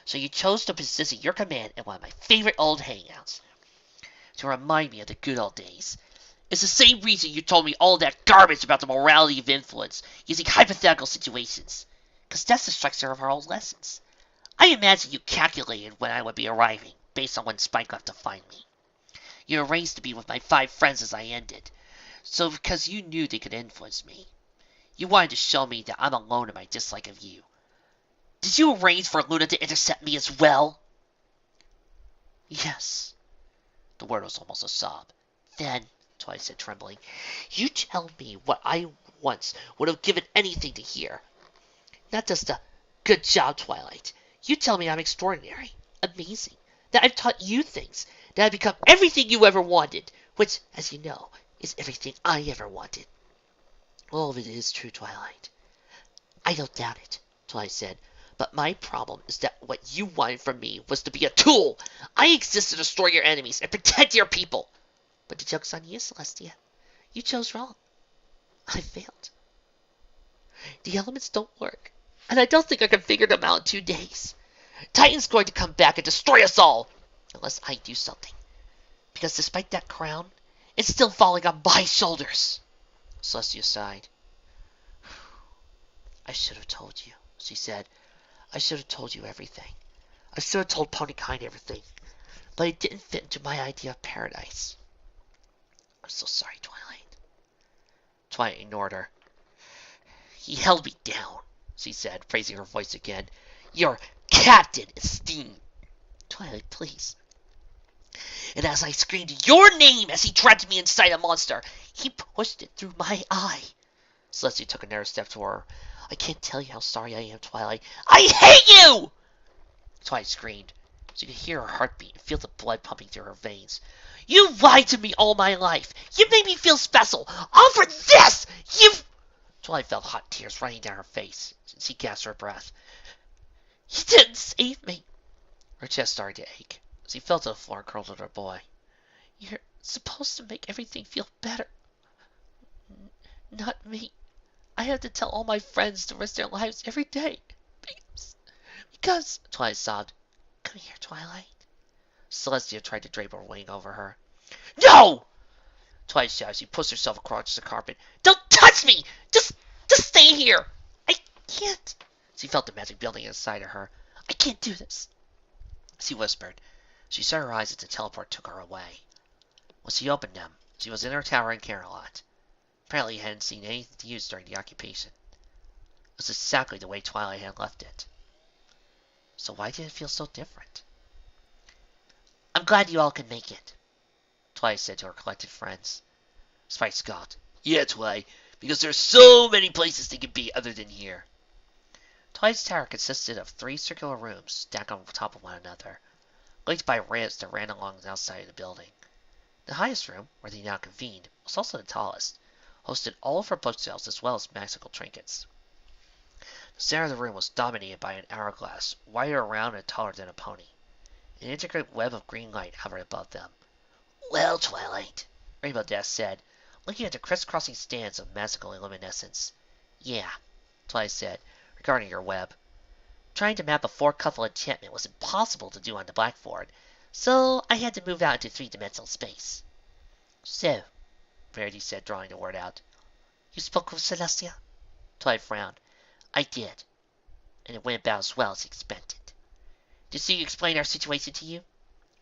So you chose to persist in your command in one of my favorite old hangouts. To remind me of the good old days. It's the same reason you told me all that garbage about the morality of influence, using hypothetical situations. Because that's the structure of our old lessons. I imagine you calculated when I would be arriving, based on when Spike left to find me. You arranged to be with my 5 friends as I ended, so because you knew they could influence me. You wanted to show me that I'm alone in my dislike of you. Did you arrange for Luna to intercept me as well? Yes. The word was almost a sob. Then, Twilight said, trembling, you tell me what I once would have given anything to hear. Not just a good job, Twilight. You tell me I'm extraordinary, amazing, that I've taught you things, that I've become everything you ever wanted, which, as you know, is everything I ever wanted. All of it is true, Twilight. I don't doubt it, Twilight said, but my problem is that what you wanted from me was to be a tool. I exist to destroy your enemies and protect your people. But the joke's on you, Celestia. You chose wrong. I failed. The elements don't work, and I don't think I can figure them out in 2 days. Titan's going to come back and destroy us all, unless I do something. Because despite that crown, it's still falling on my shoulders. Celestia sighed. I should have told you, she said. I should have told you everything. I should have told Ponykind everything. But it didn't fit into my idea of paradise. I'm so sorry, Twilight. Twilight ignored her. He held me down, she said, raising her voice again. Your Captain Esteem. Twilight, please. And as I screamed your name as he dragged me inside a monster, he pushed it through my eye. Celestia took a narrow step toward her. I can't tell you how sorry I am, Twilight. I hate you! Twilight screamed. She could hear her heartbeat and feel the blood pumping through her veins. You lied to me all my life. You made me feel special. All for this! You've... Twilight felt hot tears running down her face. She gasped her breath. You didn't save me. Her chest started to ache. She fell to the floor and curled with her boy. You're supposed to make everything feel better. Not me. I have to tell all my friends to risk their lives every day. Because, Twilight sobbed. Come here, Twilight. Celestia tried to drape her wing over her. No! Twilight shouted as she pushed herself across the carpet. Don't touch me! Just stay here! I can't. She felt the magic building inside of her. I can't do this, she whispered. She shut her eyes as the teleport took her away. When she opened them, she was in her tower in Camelot. Apparently, he hadn't seen anything to use during the occupation. It was exactly the way Twilight had left it. So why did it feel so different? I'm glad you all could make it, Twilight said to her collected friends. Spike scoffed. Yeah, Twilight, because there's so many places they could be other than here. Twilight's tower consisted of 3 circular rooms stacked on top of one another, linked by ramps that ran along the outside of the building. The highest room, where they now convened, was also the tallest, hosted all of her bookshelves as well as magical trinkets. The center of the room was dominated by an hourglass, wider around and taller than a pony. An intricate web of green light hovered above them. Well, Twilight, Rainbow Dash said, looking at the crisscrossing stands of magical luminescence. Yeah, Twilight said, regarding her web. Trying to map a 4-couple enchantment was impossible to do on the blackboard, so I had to move out into 3-dimensional space. So, Verity said, drawing the word out. You spoke with Celestia? Twilight frowned. I did, and it went about as well as expected. Did she explain our situation to you?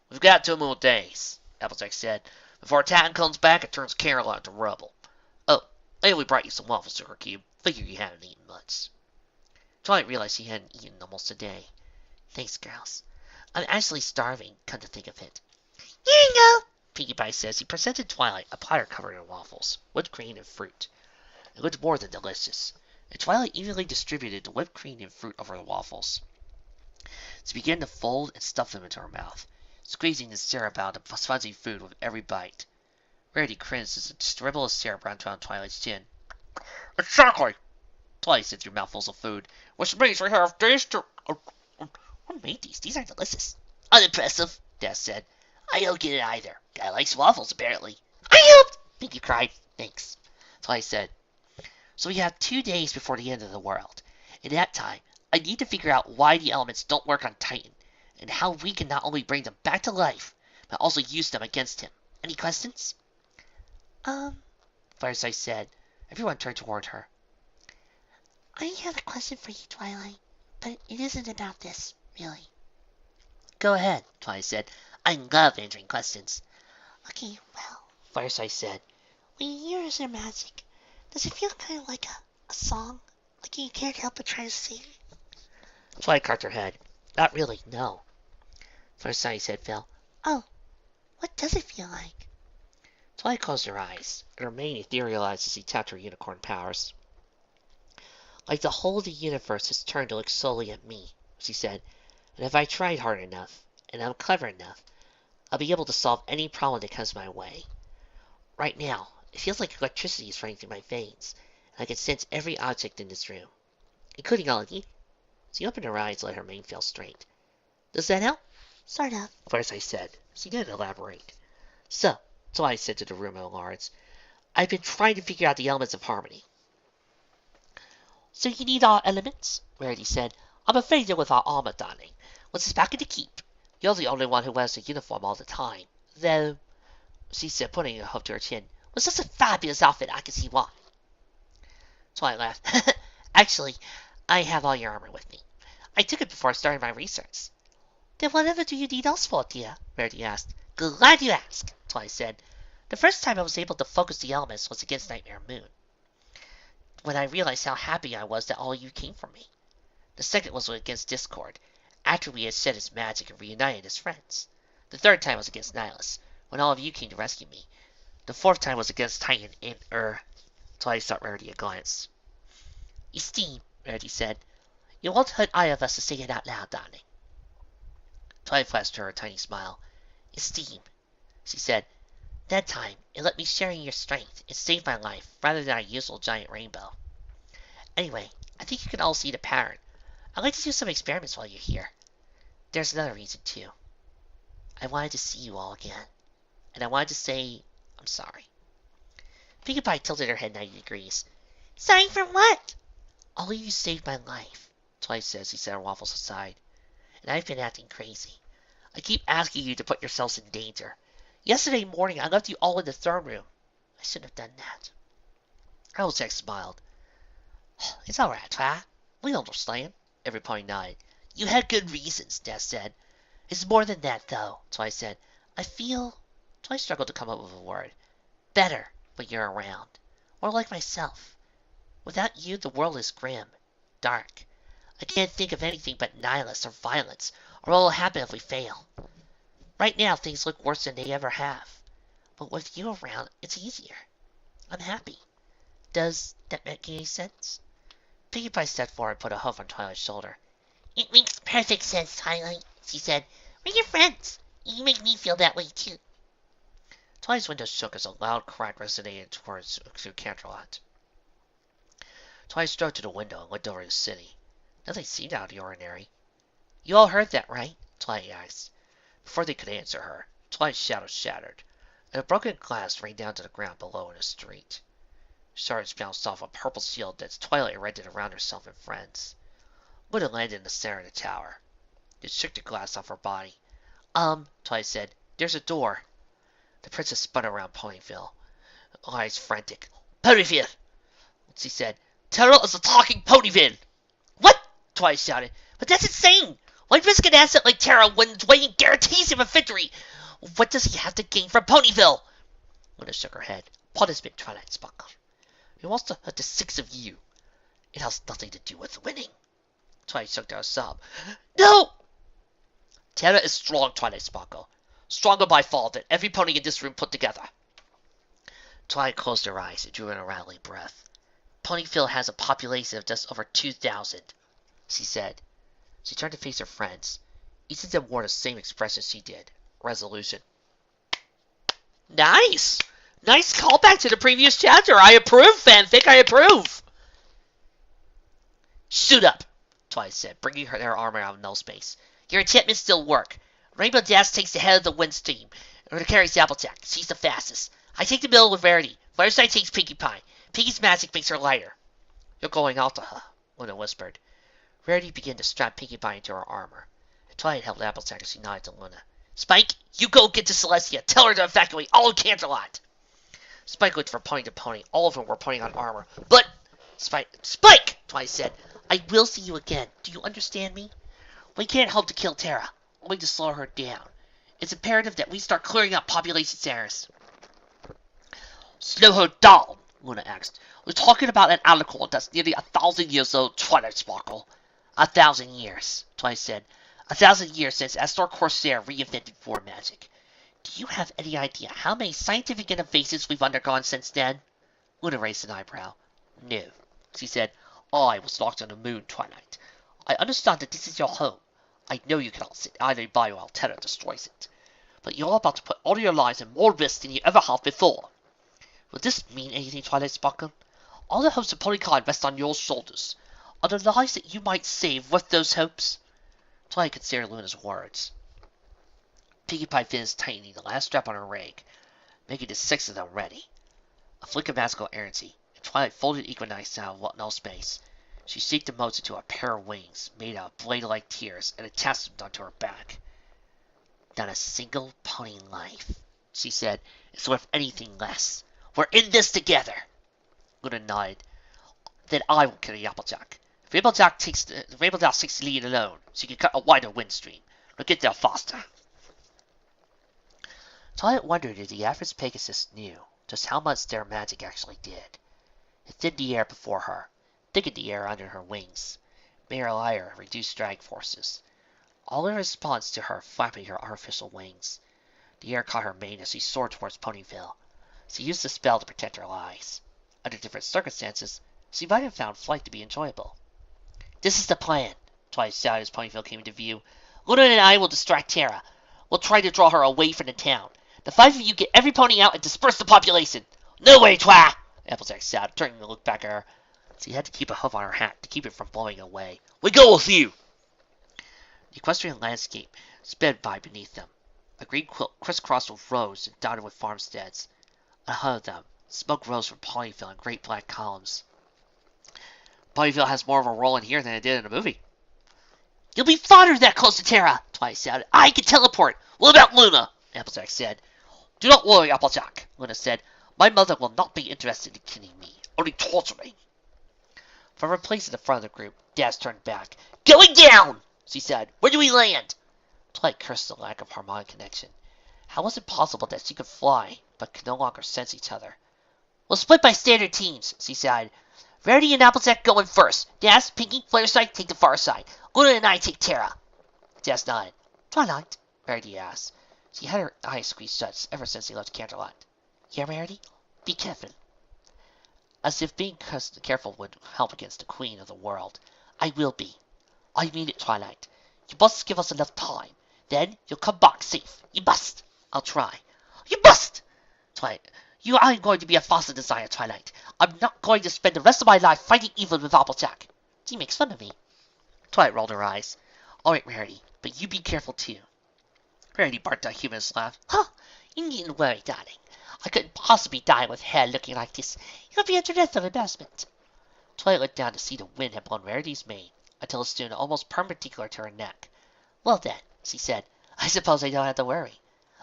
We've got 2 more days, Applejack said. Before Titan comes back, it turns Caroline to rubble. Oh, and we brought you some waffle sugar cube. Figure you haven't eaten much. Twilight realized she hadn't eaten almost a day. Thanks, girls. I'm actually starving, come to think of it. Here you go, Pinkie Pie says. He presented Twilight a platter covered in waffles, whipped cream, and fruit. It looked more than delicious, and Twilight evenly distributed the whipped cream and fruit over the waffles. She began to fold and stuff them into her mouth, squeezing the syrup out of the fuzzy food with every bite. Rarity cringed as a dribble of syrup ran down Twilight's chin. Exactly, Twilight said through mouthfuls of food, which means we have days to... Who made these? These aren't delicious. Unimpressive, Dash said. I don't get it either. Guy likes waffles, apparently. I helped, Pinkie cried. Thanks, Twilight said. So we have 2 days before the end of the world. In that time, I need to figure out why the elements don't work on Titan, and how we can not only bring them back to life, but also use them against him. Any questions? Fireside said. Everyone turned toward her. I have a question for you, Twilight, but it isn't about this, really. Go ahead, Twilight said. I love answering questions. Okay, well, Fireside said. When you hear your magic, does it feel kind of like a song? Like you can't help but try to sing? Twilight cocked her head. Not really, no. Fireside said, Phil. Oh, what does it feel like? Twilight closed her eyes, and her mane etherealized as she tapped her unicorn powers. Like the whole of the universe has turned to look solely at me, she said, and if I tried hard enough, and I'm clever enough, I'll be able to solve any problem that comes my way. Right now, it feels like electricity is running through my veins, and I can sense every object in this room, including all of you. She opened her eyes and let her mane feel straight. Does that help? Sort of. Fireside said. She didn't elaborate. So I said to the room at large, I've been trying to figure out the elements of harmony. So you need all elements? Rarity said. I'm afraid you're with our armor, darling. What's this back in the keep? You're the only one who wears a uniform all the time. Though, she said, putting her hoof to her chin, with such a fabulous outfit, I can see why. Twilight laughed. Actually, I have all your armor with me. I took it before I started my research. Then whatever do you need us for, dear? Rarity asked. Glad you asked, Twilight said. The first time I was able to focus the elements was against Nightmare Moon, when I realized how happy I was that all of you came for me. The second was against Discord, after we had shed his magic and reunited as friends. The third time was against Nihilus, when all of you came to rescue me. The fourth time was against Titan and Twilight shot Rarity a glance. Esteem, Rarity said. You won't hurt either of us to say it out loud, darling. Twilight flashed her a tiny smile. Esteem, she said. That time, it let me share in your strength and save my life rather than our usual giant rainbow. Anyway, I think you can all see the pattern. I'd like to do some experiments while you're here. There's another reason, too. I wanted to see you all again, and I wanted to say I'm sorry. Pinkie Pie tilted her head 90 degrees. Sorry for what? Only you saved my life, Twilight said as he set her waffles aside. And I've been acting crazy. I keep asking you to put yourselves in danger. Yesterday morning I left you all in the throne room. I shouldn't have done that. Applejack smiled. It's all right, Twilight. We understand. Every pony nodded. You had good reasons, Death said. It's more than that, though, Twilight said. I feel... Twilight struggled to come up with a word. Better when you're around. More like myself. Without you, the world is grim. Dark. I can't think of anything but Nihilus or violence, or what will happen if we fail. Right now, things look worse than they ever have. But with you around, it's easier. I'm happy. Does that make any sense? Pinkie Pie stepped forward and put a hoof on Twilight's shoulder. It makes perfect sense, Twilight, she said. We're your friends. You make me feel that way, too. Twilight's window shook as a loud crack resonated through Canterlot. Twilight strode to the window and looked over the city. Nothing seemed out of the ordinary. You all heard that, right? Twilight asked. Before they could answer her, Twilight's shadow shattered, and a broken glass rained down to the ground below in the street. Shards bounced off a purple shield that Twilight erected around herself and friends. Luna landed in the center of the tower. It shook the glass off her body. Twilight said, there's a door. The princess spun around Ponyville, eyes frantic. Ponyville! She said, Terra is a talking Ponyville! What? Twilight shouted. But that's insane! Why risk an asset like Terra when Dwayne guarantees him a victory? What does he have to gain from Ponyville? Luna shook her head. Punishment, Twilight Sparkle. He wants to hurt the 6 of you. It has nothing to do with winning. Twilight shook down a sob. No! Terra is strong, Twilight Sparkle. Stronger by far than every pony in this room put together. Twilight closed her eyes and drew in a rattling breath. Ponyville has a population of just over 2,000, she said. She turned to face her friends. Each of them wore the same expression she did. Resolution. Nice! Nice callback to the previous chapter. I approve, fanfic. I approve. Shoot up, Twilight said, bringing their armor out of null space. Your enchantments still work. Rainbow Dash takes the head of the wind stream, or carries Applejack. She's the fastest. I take the middle with Verity. Fireside takes Pinkie Pie. Pinkie's magic makes her lighter. You're going after her, Luna whispered. Verity began to strap Pinkie Pie into her armor. Twilight held Applejack as she nodded to Luna. Spike, you go get to Celestia. Tell her to evacuate all of Canterlot. Spike looked from pony to pony. All of them were putting on armor. But... Spike! Twilight said. I will see you again. Do you understand me? We can't hope to kill Terra. Only to slow her down. It's imperative that we start clearing up population errors. Slow her down, Luna asked. We're talking about an article that's nearly 1,000 years old, Twilight Sparkle. 1,000 years, Twilight said. 1,000 years since Astor Corsair reinvented war magic. Do you have any idea how many scientific innovations we've undergone since then? Luna raised an eyebrow. No, she said. I was locked on the moon, Twilight. I understand that this is your home. I know you cannot sit idly by while Terra destroys it. But you're about to put all your lives in more risk than you ever have before. Will this mean anything, Twilight Sparkle? All the hopes of ponykind rest on your shoulders. Are the lives that you might save worth those hopes? Twilight considered Luna's words. Pinkie Pie finished tightening the last strap on her rig, making the 6 of them ready. A flick of magical errancy, and Twilight folded Equinox out of null space. She shaped the motes into a pair of wings made out of blade-like tears and attached them onto her back. Not a single pony life, she said, is worth anything less. We're in this together. Luna nodded. Then I will carry Applejack. If Applejack takes the lead alone, she can cut a wider wind stream. We'll get there faster. Twilight wondered if the average Pegasus knew just how much their magic actually did. It thinned the air before her, thickened the air under her wings, made her lighter, reduced drag forces. All in response to her flapping her artificial wings. The air caught her mane as she soared towards Ponyville. She used the spell to protect her lives. Under different circumstances, she might have found flight to be enjoyable. This is the plan, Twilight shouted as Ponyville came into view. Luna and I will distract Terra. We'll try to draw her away from the town. The 5 of you get every pony out and disperse the population. No way, Twa! Applejack shouted, turning to look back at her. She had to keep a hoof on her hat to keep it from blowing away. We go with you! The equestrian landscape sped by beneath them. A green quilt crisscrossed with roads and dotted with farmsteads. Ahead of them, smoke rose from Ponyville in great black columns. Ponyville has more of a role in here than it did in the movie. You'll be fodder that close to Terra, Twilight shouted. I can teleport. What about Luna? Applejack said. Do not worry, Applejack, Luna said. My mother will not be interested in killing me, only torturing. From her place in the front of the group, Daz turned back. Going down, she said. Where do we land? Twilight cursed the lack of harmonic connection. How was it possible that she could fly, but could no longer sense each other? We'll split by standard teams, she said. Rarity and Applejack go in first. Daz, Pinky, Fluttershy take the far side. Luna and I take Terra. Daz nodded. Twilight? Rarity asked. She had her eyes squeezed shut ever since they left Canterlot. Yeah, Rarity? Be careful. As if being careful would help against the Queen of the world. I will be. I mean it, Twilight. You must give us enough time. Then you'll come back safe. You must. I'll try. You must! Twilight. You aren't going to be a fossil desire, Twilight. I'm not going to spend the rest of my life fighting evil with Applejack. She makes fun of me. Twilight rolled her eyes. All right, Rarity, but you be careful too. Rarity barked a humorous laugh. Huh, you needn't worry, darling. I couldn't possibly die with hair looking like this. You'll be under death of embarrassment. Twilight looked down to see the wind had blown Rarity's mane until it stood almost perpendicular to her neck. Well then, she said, I suppose I don't have to worry.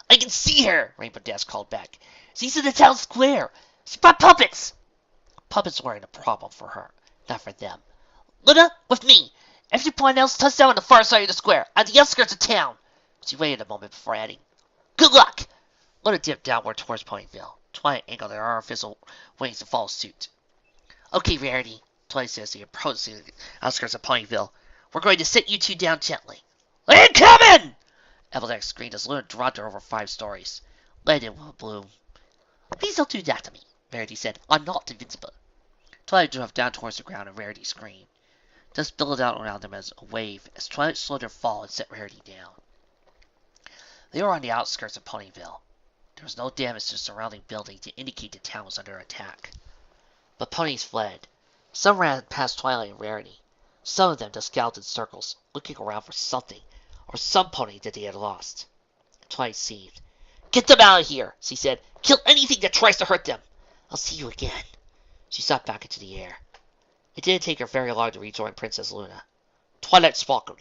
I can see her, Rainbow Dash called back. She's in the town square. She brought puppets. Puppets weren't a problem for her, not for them. Luna, with me. Everyone else touchdown on the far side of the square, at the outskirts of town. She waited a moment before adding, Good luck! Luna dipped downward towards Ponyville. Twilight angled her artificial wings to follow suit. Okay, Rarity, Twilight says to approach the outskirts of Ponyville. We're going to sit you two down gently. I'm coming! Applejack screamed as Luna dropped her over 5 stories. Landed with a bloom. Please don't do that to me, Rarity said. I'm not invincible. Twilight drove down towards the ground and Rarity screamed. Dust billowed out around them as a wave as Twilight slowed her fall and set Rarity down. They were on the outskirts of Ponyville. There was no damage to the surrounding building to indicate the town was under attack. But ponies fled. Some ran past Twilight and Rarity. Some of them just scowled in circles, looking around for something, or some pony that they had lost. Twilight seethed. Get them out of here, she said. Kill anything that tries to hurt them. I'll see you again. She shot back into the air. It didn't take her very long to rejoin Princess Luna. Twilight Sparkle,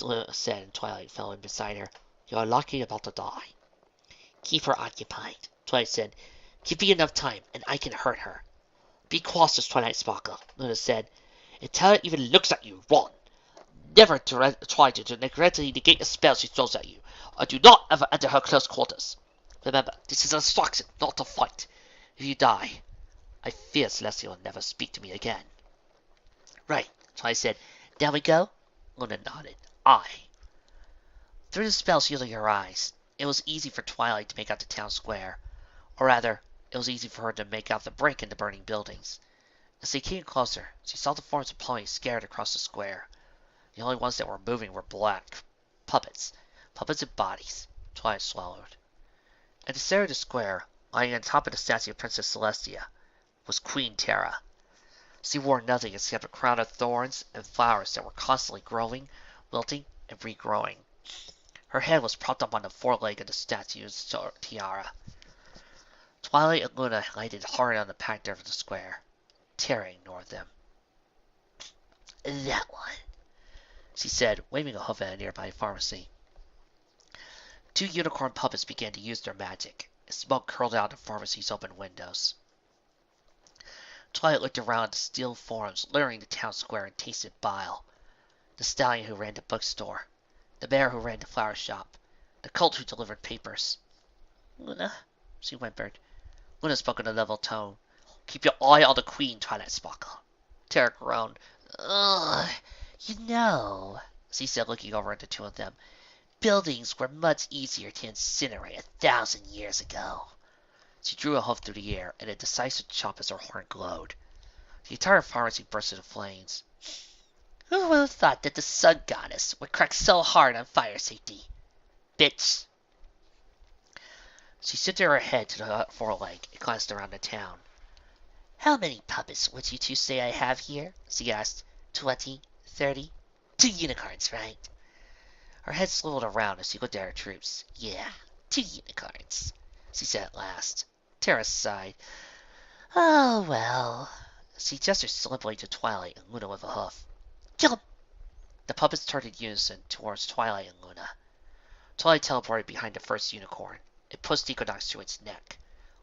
Luna said, and Twilight fell in beside her. You're lucky about to die. Keep her occupied, Twilight said. Give me enough time, and I can hurt her. Be cautious, Twilight Sparkle, Luna said. If Terra even looks at you, run. Never try to neglectfully negate a spell she throws at you, or do not ever enter her close quarters. Remember, this is an instruction, not a fight. If you die, I fear Celestia will never speak to me again. Right, Twilight said. Down we go? Luna nodded. Aye. Through the spell shielding her eyes, it was easy for Twilight to make out the town square. Or rather, it was easy for her to make out the break in the burning buildings. As they came closer, she saw the forms of ponies scattered across the square. The only ones that were moving were black. Puppets. Puppets with bodies. Twilight swallowed. At the center of the square, lying on top of the statue of Princess Celestia, was Queen Terra. She wore nothing except a crown of thorns and flowers that were constantly growing, wilting, and regrowing. Her head was propped up on the foreleg of the statue's tiara. Twilight and Luna landed hard on the packed dirt of the square. Terra ignored them. That one, she said, waving a hoof at a nearby pharmacy. 2 unicorn puppets began to use their magic. Smoke curled out of the pharmacy's open windows. Twilight looked around at the steel forms littering the town square and tasted bile. The stallion who ran the bookstore. The bear who ran the flower shop. The colt who delivered papers. Luna, she whimpered. Luna spoke in a level tone. Keep your eye on the queen, Twilight Sparkle. Terra groaned. Ugh, you know, she said, looking over at the 2 of them. Buildings were much easier to incinerate 1,000 years ago. She drew a hoof through the air, and a decisive chop as her horn glowed. The entire pharmacy burst into flames. Who would have thought that the sun goddess would crack so hard on fire safety? Bitch. She shifted her head to the foreleg and glanced around the town. How many puppets would you 2 say I have here? She asked. 20, 30? 2 unicorns, right? Her head swiveled around as she looked at her troops. Yeah, 2 unicorns, she said at last. Terra sighed. Oh, well. She gestured slippantly to Twilight and Luna with a hoof. Kill him. The puppets turned in unison towards Twilight and Luna. Twilight teleported behind the first unicorn. It pushed Equinox to its neck.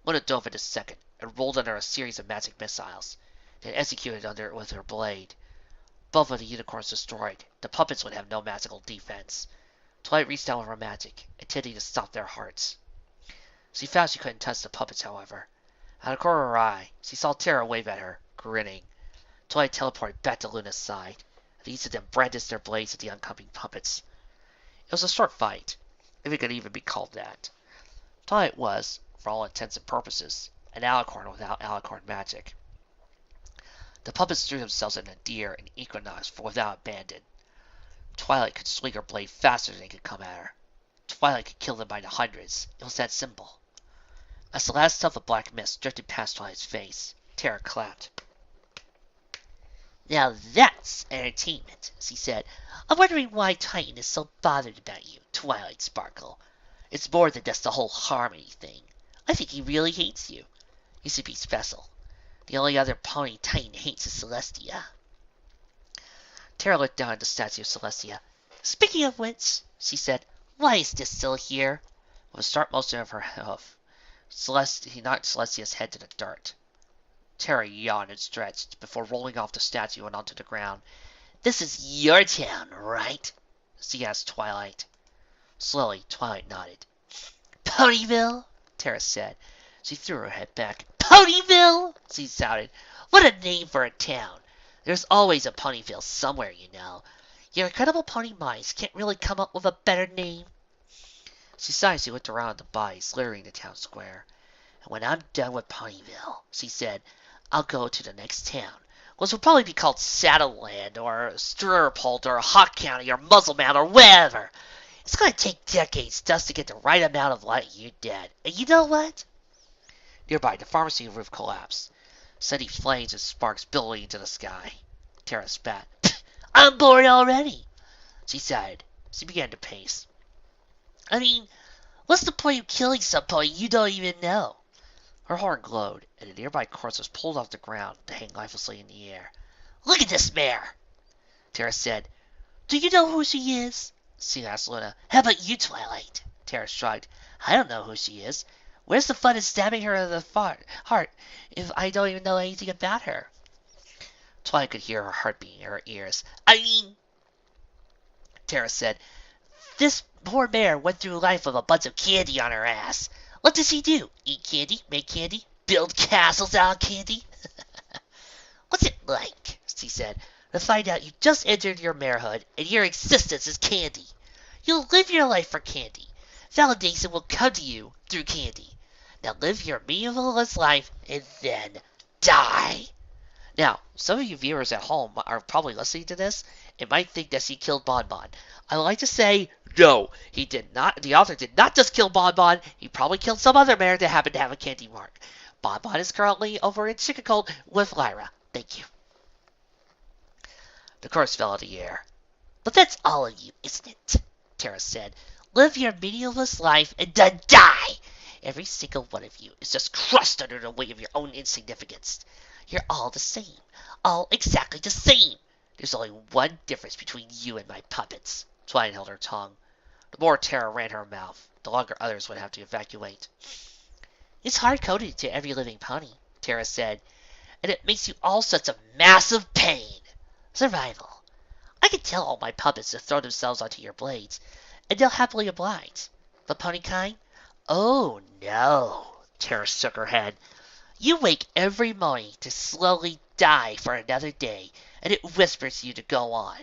Luna dove into second and rolled under a series of magic missiles, then executed under it with her blade. Both of the unicorns destroyed, the puppets would have no magical defense. Twilight reached out with her magic, intending to stop their hearts. She found she couldn't touch the puppets, however. Out of the corner of her eye, she saw Terra wave at her, grinning. Twilight teleported back to Luna's side, and each of them brandished their blades at the oncoming puppets. It was a short fight, if it could even be called that. Twilight was, for all intents and purposes, an alicorn without alicorn magic. The puppets threw themselves into Deer and Equinox without abandon. Twilight could swing her blade faster than they could come at her. Twilight could kill them by the hundreds. It was that simple. As the last puff of black mist drifted past Twilight's face, Terra clapped. Now that's entertainment, she said. I'm wondering why Titan is so bothered about you, Twilight Sparkle. It's more than just the whole harmony thing. I think he really hates you. You should be special. The only other pony Titan hates is Celestia. Terra looked down at the statue of Celestia. Speaking of which, she said, why is this still here? With a sharp motion of her hoof, he knocked Celestia's head to the dirt. Terra yawned and stretched before rolling off the statue and onto the ground. This is your town, right? She asked Twilight. Slowly, Twilight nodded. Ponyville? Terra said. She threw her head back. Ponyville? She shouted. What a name for a town. There's always a Ponyville somewhere, you know. Your incredible pony minds can't really come up with a better name. She sighed as she looked around at the bodies littering the town square. And when I'm done with Ponyville, she said, I'll go to the next town, which will probably be called Saddleland, or Stirrupolt, or Hawk County, or Muzzlemount, or whatever. It's going to take decades just to get the right amount of light you did. And you know what? Nearby, the pharmacy roof collapsed, sending flames and sparks billowing into the sky. Terra spat. I'm bored already, she sighed. She began to pace. I mean, what's the point of killing somebody you don't even know? Her horn glowed, and a nearby corpse was pulled off the ground to hang lifelessly in the air. Look at this mare, Terra said. Do you know who she is? She asked Luna. How about you, Twilight? Terra shrugged. I don't know who she is. Where's the fun in stabbing her in the heart if I don't even know anything about her? Twilight could hear her heart beating in her ears. I mean, Terra said, this poor mare went through life with a bunch of candy on her ass. What does she do? Eat candy? Make candy? Build castles out of candy? What's it like, she said, to find out you just entered your marehood and your existence is candy? You'll live your life for candy. Validation will come to you through candy. Now live your meaningless life and then die. Now, some of you viewers at home are probably listening to this and might think that she killed Bonbon. I like to say, no, he did not. The author did not just kill Bonbon. He probably killed some other mare that happened to have a candy mark. Bonbon is currently over in Chicago with Lyra. Thank you. The curse fell in the air. But that's all of you, isn't it? Terra said. Live your meaningless life and then die. Every single one of you is just crushed under the weight of your own insignificance. You're all the same. All exactly the same. There's only one difference between you and my puppets. Twilight held her tongue. The more Terra ran her mouth, the longer others would have to evacuate. It's hard-coded to every living pony, Terra said, and it makes you all such a massive pain. Survival. I can tell all my puppets to throw themselves onto your blades, and they'll happily oblige. But ponykind? Oh no, Terra shook her head. You wake every morning to slowly die for another day, and it whispers you to go on.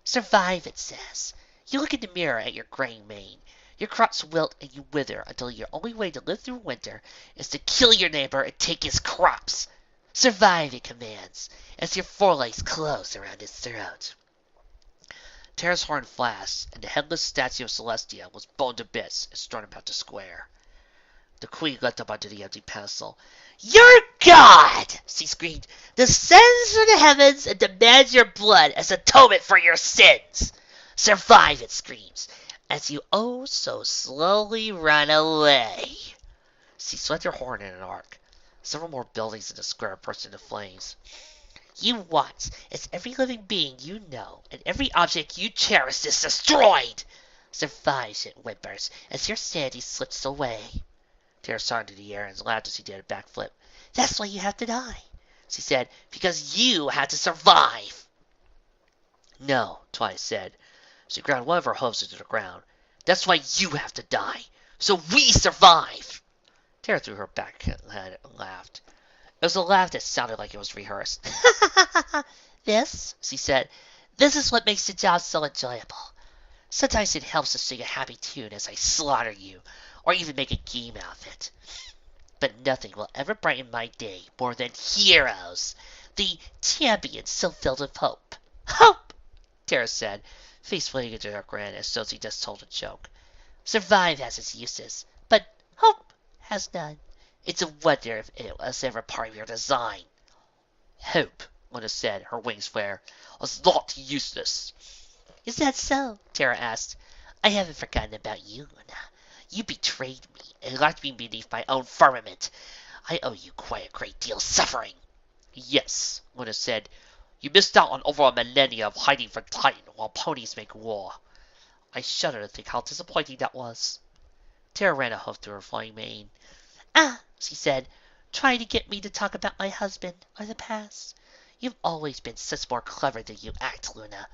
Survive, it says. You look in the mirror at your graying mane. Your crops wilt and you wither until your only way to live through winter is to kill your neighbor and take his crops. Survive, it commands, as your forelegs close around his throat. Terra's horn flashed, and the headless statue of Celestia was blown to bits and strewn about the square. The queen leapt up onto the empty pedestal. Your God! She screamed. Descends from the heavens and demands your blood as atonement for your sins. Survive, it screams, as you oh so slowly run away. She swept her horn in an arc. Several more buildings in the square burst into flames. You watch as every living being you know and every object you cherish is destroyed. Survives, it whimpers, as your sanity slips away. Tara soared into the air and laughed as he did a backflip. That's why you have to die, she said, because you have to survive. No, Twilight said. She ground one of her hooves into the ground. That's why you have to die, so we survive. Tara threw her back head and laughed. It was a laugh that sounded like it was rehearsed. This, she said, this is what makes the job so enjoyable. Sometimes it helps to sing a happy tune as I slaughter you, or even make a game out of it. But nothing will ever brighten my day more than heroes, the champions so filled with hope. Hope, Tara said, face flaming into her grin as Sophie just told a joke. Survive has its uses, but hope has none. It's a wonder if it was ever part of your design. Hope, Luna said, her wings flare, was not useless. Is that so? Tara asked. I haven't forgotten about you, Luna. You betrayed me and locked me beneath my own firmament. I owe you quite a great deal of suffering. Yes, Luna said. You missed out on over a millennia of hiding from Titan while ponies make war. I shudder to think how disappointing that was. Tara ran a hoof through her flying mane. Ah, she said, trying to get me to talk about my husband or the past. You've always been such more clever than you act, Luna.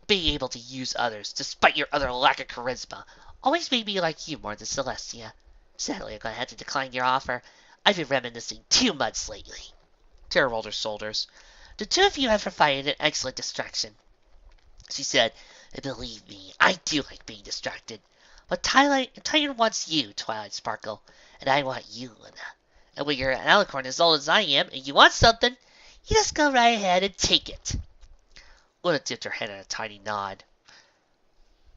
Being able to use others, despite your utter lack of charisma, always made me like you more than Celestia. Sadly, I'm going to have to decline your offer. I've been reminiscing too much lately. Tara rolled her shoulders. The two of you have provided an excellent distraction, she said, and believe me, I do like being distracted. But Titan wants you, Twilight Sparkle, and I want you, Luna. And when you're an alicorn as old as I am, and you want something, you just go right ahead and take it. Luna dipped her head in a tiny nod.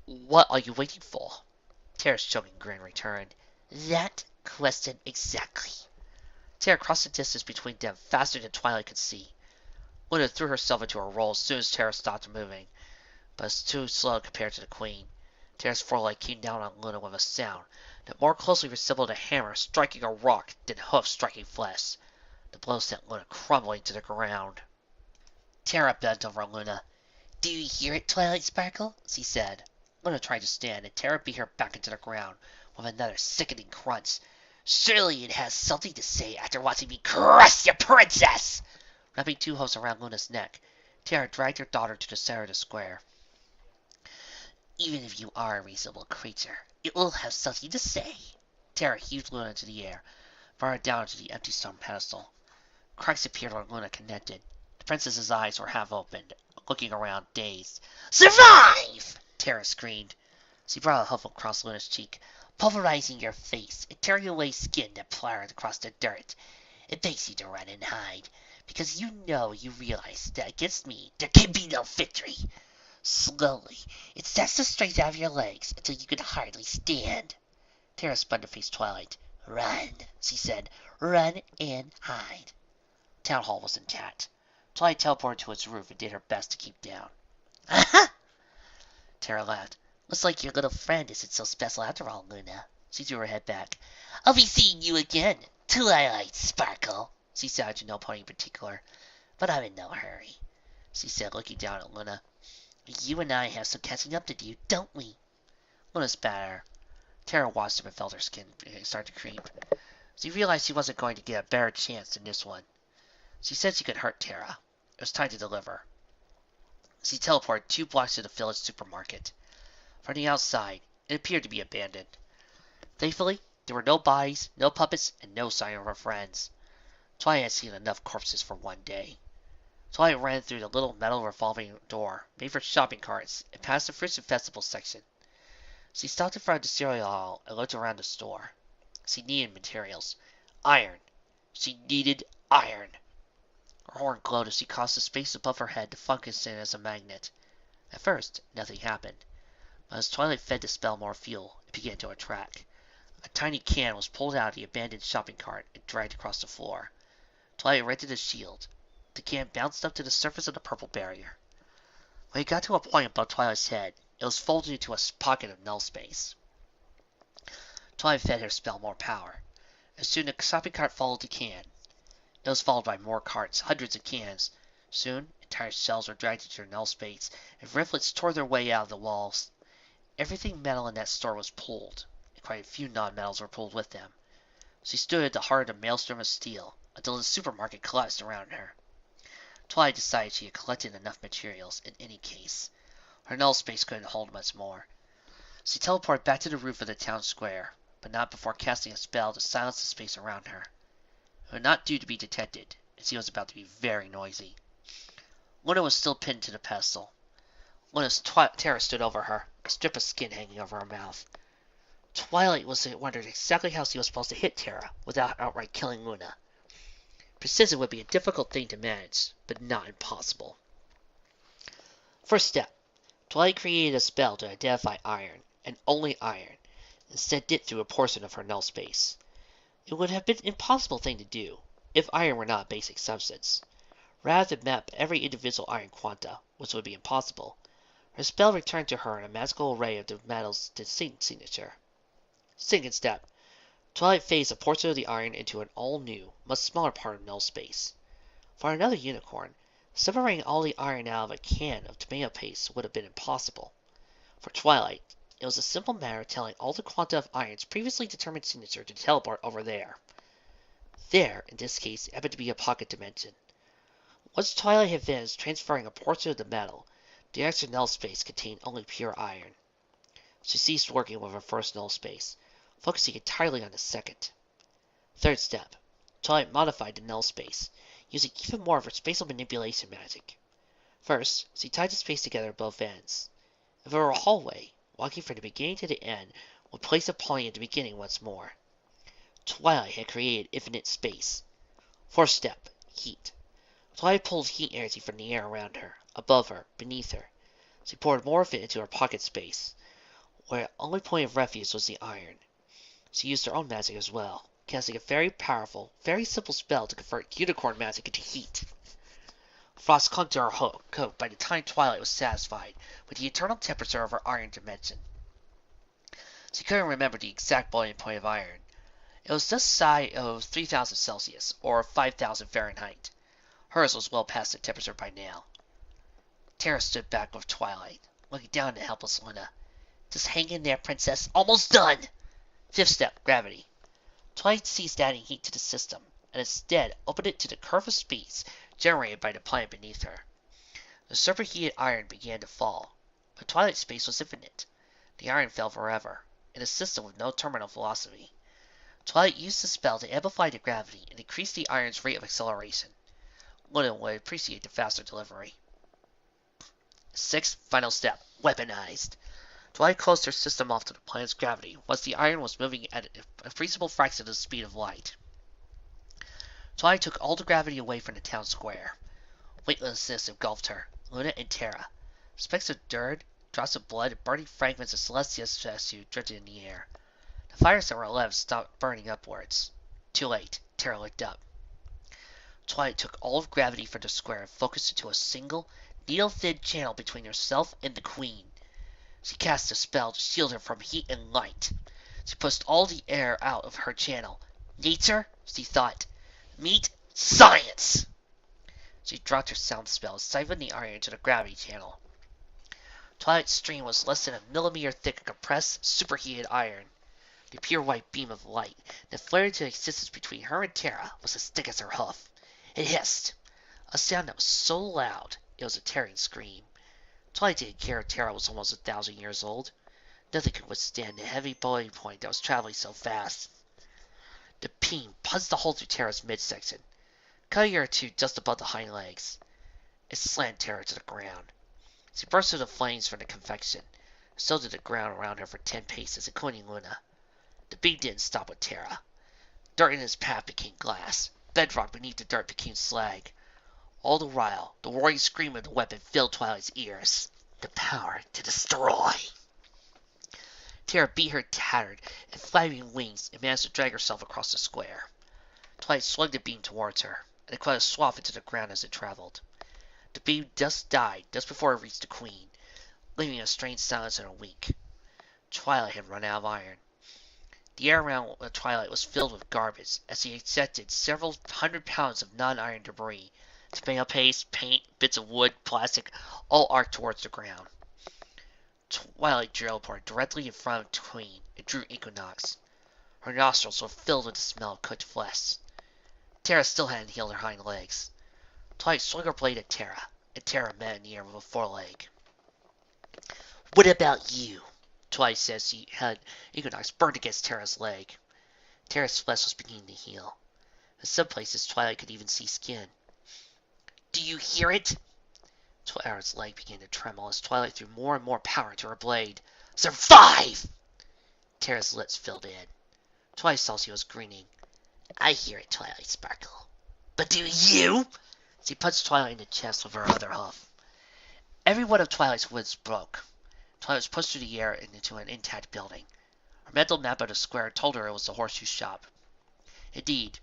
What are you waiting for? Tara's choking grin returned. That question exactly. Tara crossed the distance between them faster than Twilight could see. Luna threw herself into a roll as soon as Tara stopped moving, but it was too slow compared to the Queen. Tara's foreleg came down on Luna with a sound that more closely resembled a hammer striking a rock than hoofs striking flesh. The blow sent Luna crumbling to the ground. Tara bent over Luna. Do you hear it, Twilight Sparkle? She said. Luna tried to stand, and Tara beat her back into the ground with another sickening crunch. Surely it has something to say after watching me crush your princess! Wrapping two hooves around Luna's neck, Tara dragged her daughter to the center of the square. Even if you are a reasonable creature, it will have something to say. Tara heaved Luna into the air, brought her down to the empty stone pedestal. Cracks appeared where Luna connected. The princess's eyes were half opened, looking around, dazed. Survive! Tara screamed. She brought a hoof across Luna's cheek, pulverizing your face and tearing away skin that plowed across the dirt. It begs you to run and hide, because you realize that against me there can be no victory. Slowly, it starts to straight out of your legs until you can hardly stand. Tara spun to face Twilight. Run, she said. Run and hide. Town Hall was intact. Twilight teleported to its roof and did her best to keep down. Aha! Tara laughed. Looks like your little friend isn't so special after all, Luna. She threw her head back. I'll be seeing you again, Twilight Sparkle, she said to no pony in particular. But I'm in no hurry, she said, looking down at Luna. You and I have some catching up to do, don't we? Luna spat at her. Tara watched him and felt her skin start to creep. She realized she wasn't going to get a better chance than this one. She said she could hurt Tara. It was time to deliver. She teleported 2 blocks to the village supermarket. From the outside, it appeared to be abandoned. Thankfully, there were no bodies, no puppets, and no sign of her friends. Twilight had seen enough corpses for one day. Twilight ran through the little metal revolving door, made for shopping carts, and passed the fruits and vegetables section. She stopped in front of the cereal aisle and looked around the store. She needed materials. Iron. She needed iron. Her horn glowed as she caused the space above her head to function as a magnet. At first, nothing happened. But as Twilight fed the spell more fuel, it began to attract. A tiny can was pulled out of the abandoned shopping cart and dragged across the floor. Twilight rented a shield. The can bounced up to the surface of the purple barrier. When it got to a point above Twilight's head, it was folded into a pocket of null space. Twilight fed her spell more power. As soon as the shopping cart followed the can, It was followed by more carts, hundreds of cans. Soon, entire shelves were dragged into their null space, and riflets tore their way out of the walls. Everything metal in that store was pulled, and quite a few non-metals were pulled with them. She stood at the heart of a maelstrom of steel, until the supermarket collapsed around her. Twilight decided she had collected enough materials in any case. Her null space couldn't hold much more. She teleported back to the roof of the town square, but not before casting a spell to silence the space around her. It would not do to be detected, as he was about to be very noisy. Luna was still pinned to the pedestal. Luna's terror stood over her, a strip of skin hanging over her mouth. Twilight wondered exactly how she was supposed to hit Terra without outright killing Luna. Precision would be a difficult thing to manage, but not impossible. First step. Twilight created a spell to identify iron, and only iron, and sent it through a portion of her null space. It would have been an impossible thing to do, if iron were not a basic substance. Rather than map every individual iron quanta, which would be impossible, her spell returned to her a magical array of the metal's distinct signature. Second step. Twilight phased a portion of the iron into an all-new, much smaller part of null space. For another unicorn, separating all the iron out of a can of tomato paste would have been impossible. For Twilight, it was a simple matter of telling all the quanta of iron's previously determined signature to teleport over there. There, in this case, happened to be a pocket dimension. Once Twilight had finished transferring a portion of the metal, the extra null space contained only pure iron. She ceased working with her first null space, focusing entirely on the second. Third step. Twilight modified the null space, using even more of her spatial manipulation magic. First, she tied the space together at both ends. If it were a hallway, walking from the beginning to the end would place a point at the beginning once more. Twilight had created infinite space. Fourth step. Heat. Twilight pulled heat energy from the air around her, above her, beneath her. She poured more of it into her pocket space, where the only point of refuge was the iron. She used her own magic as well, casting a very powerful, very simple spell to convert unicorn magic into heat. Frost clung to her coat by the time Twilight was satisfied with the eternal temperature of her iron dimension. She couldn't remember the exact boiling point of iron. It was just shy of 3,000 Celsius, or 5,000 Fahrenheit. Hers was well past the temperature by now. Terra stood back with Twilight, looking down at the helpless Luna. Just hang in there, princess. Almost done! Fifth step, gravity. Twilight ceased adding heat to the system, and instead opened it to the curve of space generated by the planet beneath her. The superheated iron began to fall, but Twilight's space was infinite. The iron fell forever, in a system with no terminal velocity. Twilight used the spell to amplify the gravity and increase the iron's rate of acceleration. Luna would appreciate the faster delivery. Sixth, final step, weaponized. Twilight closed her system off to the planet's gravity once the iron was moving at a appreciable fraction of the speed of light. Twilight took all the gravity away from the town square. Weightlessness engulfed her, Luna and Terra. Specks of dirt, drops of blood, and burning fragments of Celestia's statue drifted in the air. The fires that were left stopped burning upwards. Too late. Terra looked up. Twilight took all of gravity from the square and focused it into a single, needle-thin channel between herself and the Queen. She cast a spell to shield her from heat and light. She pushed all the air out of her channel. Nature, she thought. Meet science! She dropped her sound spell and siphoned the iron into the gravity channel. Twilight's stream was less than a millimeter thick of compressed, superheated iron. The pure white beam of light that flared into existence between her and Terra was as thick as her hoof. It hissed, a sound that was so loud it was a tearing scream. Twilight didn't care if Terra was almost 1,000 years old. Nothing could withstand the heavy boiling point that was traveling so fast. The beam punched a hole through Terra's midsection, cutting her two just above the hind legs. It slammed Terra to the ground. She burst through the flames from the convection, so did the ground around her for 10 paces, including Luna. The beam didn't stop with Terra. Dirt in his path became glass. Bedrock beneath the dirt became slag. All the while, the roaring scream of the weapon filled Twilight's ears. The power to destroy. Terra beat her tattered and flapping wings and managed to drag herself across the square. Twilight swung the beam towards her, and it cut a swath into the ground as it traveled. The beam just died just before it reached the Queen, leaving a strange silence in her wake. Twilight had run out of iron. The air around Twilight was filled with garbage as he ejected several 100 pounds of non-iron debris. Tomato paste, paint, bits of wood, plastic, all arced towards the ground. Twilight teleported directly in front of Queen and drew Equinox. Her nostrils were filled with the smell of cooked flesh. Terra still hadn't healed her hind legs. Twilight swung her blade at Terra, and Terra met in the air with a foreleg. "What about you?" Twilight said she had Equinox burned against Terra's leg. Terra's flesh was beginning to heal. In some places, Twilight could even see skin. "Do you hear it?" Terra's leg began to tremble as Twilight threw more and more power into her blade. "Survive!" Terra's lips filled in. Twilight saw she was grinning. "I hear it, Twilight Sparkle. But do you?" She punched Twilight in the chest with her other hoof. Every one of Twilight's woods broke. Twilight was pushed through the air and into an intact building. Her mental map of the square told her it was the horseshoe shop. Indeed,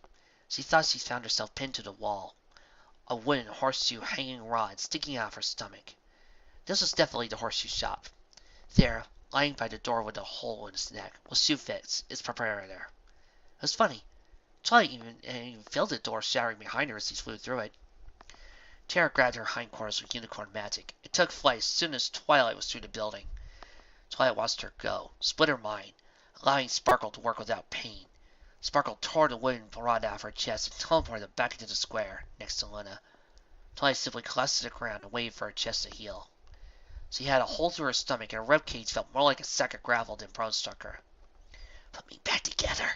she thought she found herself pinned to the wall, a wooden horseshoe hanging rod sticking out of her stomach. This was definitely the horseshoe shop. There, lying by the door with a hole in his neck, was Shoefix, its proprietor. It was funny. Twilight even felt the door shattering behind her as she flew through it. Terra grabbed her hindquarters with unicorn magic. It took flight as soon as Twilight was through the building. Twilight watched her go, split her mind, allowing Sparkle to work without pain. Sparkle tore the wooden rod out of her chest and teleported back into the square, next to Luna. Twilight simply collapsed to the ground and waited for her chest to heal. She had a hole through her stomach, and her ribcage felt more like a sack of gravel than Prone struck her. "Put me back together,"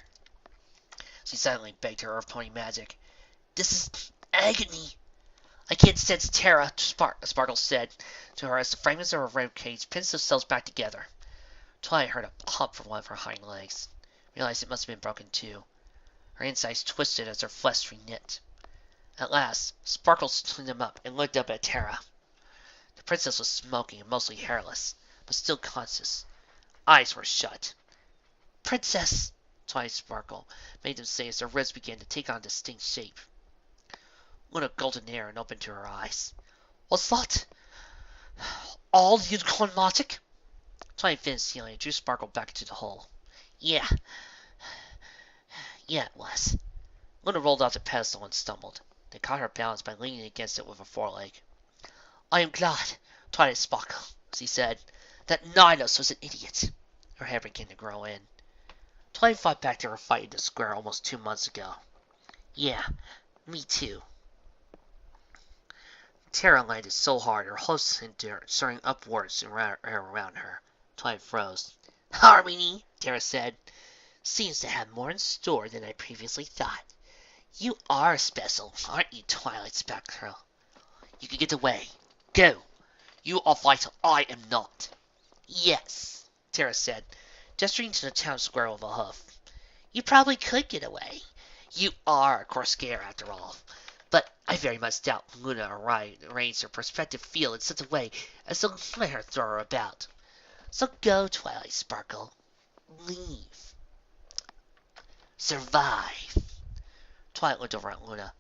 she silently begged her Earth Pony magic. "This is agony." "I can't sense Terra," Sparkle said to her as the fragments of her ribcage pinched themselves back together. Twilight heard a pop from one of her hind legs. Realized it must have been broken too. Her insides twisted as her flesh reknit. At last, Sparkle stood them up and looked up at Terra. The princess was smoking and mostly hairless, but still conscious. Eyes were shut. "Princess," Twilight Sparkle made them say as their ribs began to take on a distinct shape. Luna gulped air and opened to her eyes. "Was that all unicorn magic?" Twilight finished healing and drew Sparkle back into the hole. Yeah, it was." Luna rolled off the pedestal and stumbled. They caught her balance by leaning against it with her foreleg. "I am glad, Twilight Sparkle," she said, "that Nihilus was an idiot." Her hair began to grow in. Twilight fought back to her fight in the square almost 2 months ago. "Yeah, me too." Terra landed so hard her hooves hindered, soaring upwards and around her. Twilight froze. "Harmony," Terra said, "seems to have more in store than I previously thought. You are special, aren't you, Twilight Sparkle? You can get away. Go. You are vital. I am not." "Yes," Terra said, gesturing to the town square with a hoof. "You probably could get away. You are a Corsair, after all. But I very much doubt Luna arranged her perspective field in such a way as to let her throw her about. So go, Twilight Sparkle. Leave. Survive." Twilight looked over at Luna.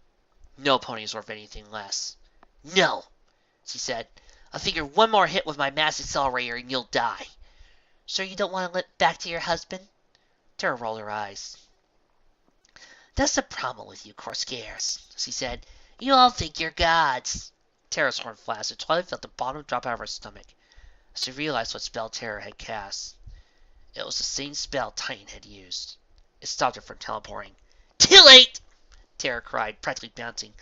No pony is worth anything less. "No," she said. "I figure one more hit with my mass accelerator and you'll die. Sure you don't want to limp back to your husband?" Terra rolled her eyes. "That's the problem with you Corsairs," she said. "You all think you're gods." Terra's horn flashed, and Twilight felt the bottom drop out of her stomach. She realized what spell Terra had cast. It was the same spell Titan had used. It stopped her from teleporting. "Too late!" Terra cried, practically bouncing.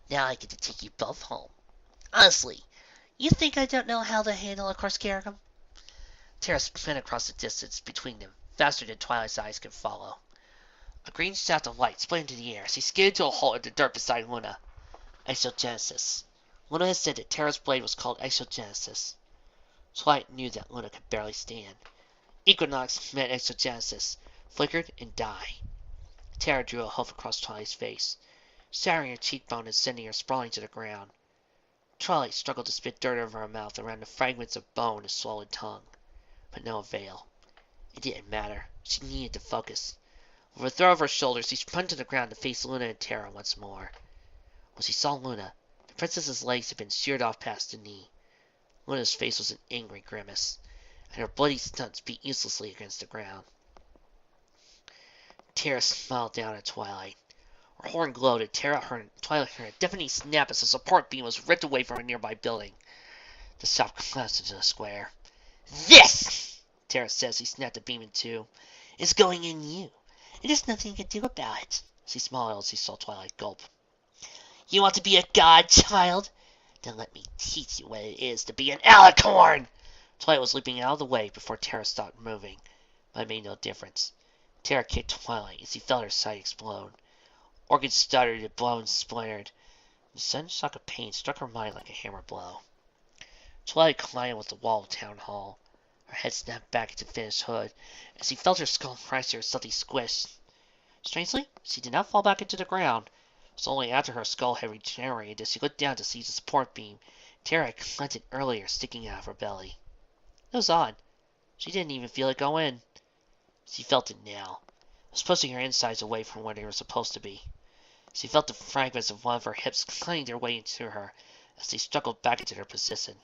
"Now I get to take you both home. Honestly, you think I don't know how to handle a Corsair?" Terra spun across the distance between them, faster than Twilight's eyes could follow. A green shaft of light split into the air. She skidded to a halt in the dirt beside Luna. Exogenesis. Luna had said that Terra's blade was called Exogenesis. Twilight knew that Luna could barely stand. Equinox met Exogenesis, flickered, and died. Terra drew a hoof across Twilight's face, shattering her cheekbone and sending her sprawling to the ground. Twilight struggled to spit dirt over her mouth around the fragments of bone and swollen tongue. But no avail. It didn't matter. She needed to focus. With a throw of her shoulders, she spun to the ground to face Luna and Terra once more. When she saw Luna, the princess's legs had been sheared off past the knee. Luna's face was an angry grimace, and her bloody stunts beat uselessly against the ground. Tara smiled down at Twilight. Her horn glowed, and Twilight heard a deafening snap as the support beam was ripped away from a nearby building. The shop collapsed into the square. This, Tara says, he snapped the beam in two, is going in you, and there's nothing you can do about it. She smiled as he saw Twilight gulp. You want to be a god, child? Then let me teach you what it is to be an alicorn! Twilight was leaping out of the way before Tara stopped moving, but it made no difference. Tara kicked Twilight as he felt her sight explode. Orchids stuttered and bones splintered. The sudden shock of pain struck her mind like a hammer blow. Twilight collided with the wall of Town Hall. Her head snapped back into Finn's hood as he felt her skull crash to a stealthy squish. Strangely, she did not fall back into the ground. It was only after her skull had regenerated that she looked down to see the support beam Tara had clenched earlier sticking out of her belly. It was odd. She didn't even feel it go in. She felt it now. It was pushing her insides away from where they were supposed to be. She felt the fragments of one of her hips cutting their way into her as they struggled back into their position.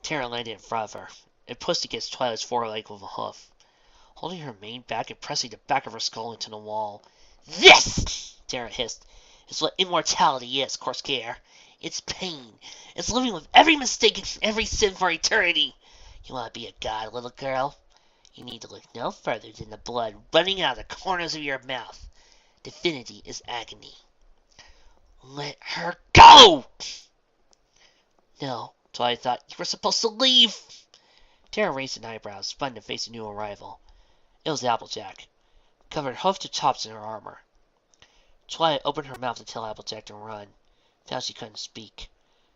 Tara landed in front of her and pushed against Twilight's foreleg with a hoof, holding her mane back and pressing the back of her skull into the wall. This, Tara hissed, is what immortality is, Corsair. It's pain. It's living with every mistake and every sin for eternity. You want to be a god, little girl? You need to look no further than the blood running out of the corners of your mouth. Divinity is agony. Let her go! No, Twilight thought. You were supposed to leave. Tara raised an eyebrow, spun to face a new arrival. It was Applejack, covered hoof to tops in her armor. Twilight opened her mouth to tell Applejack to run. Found she couldn't speak.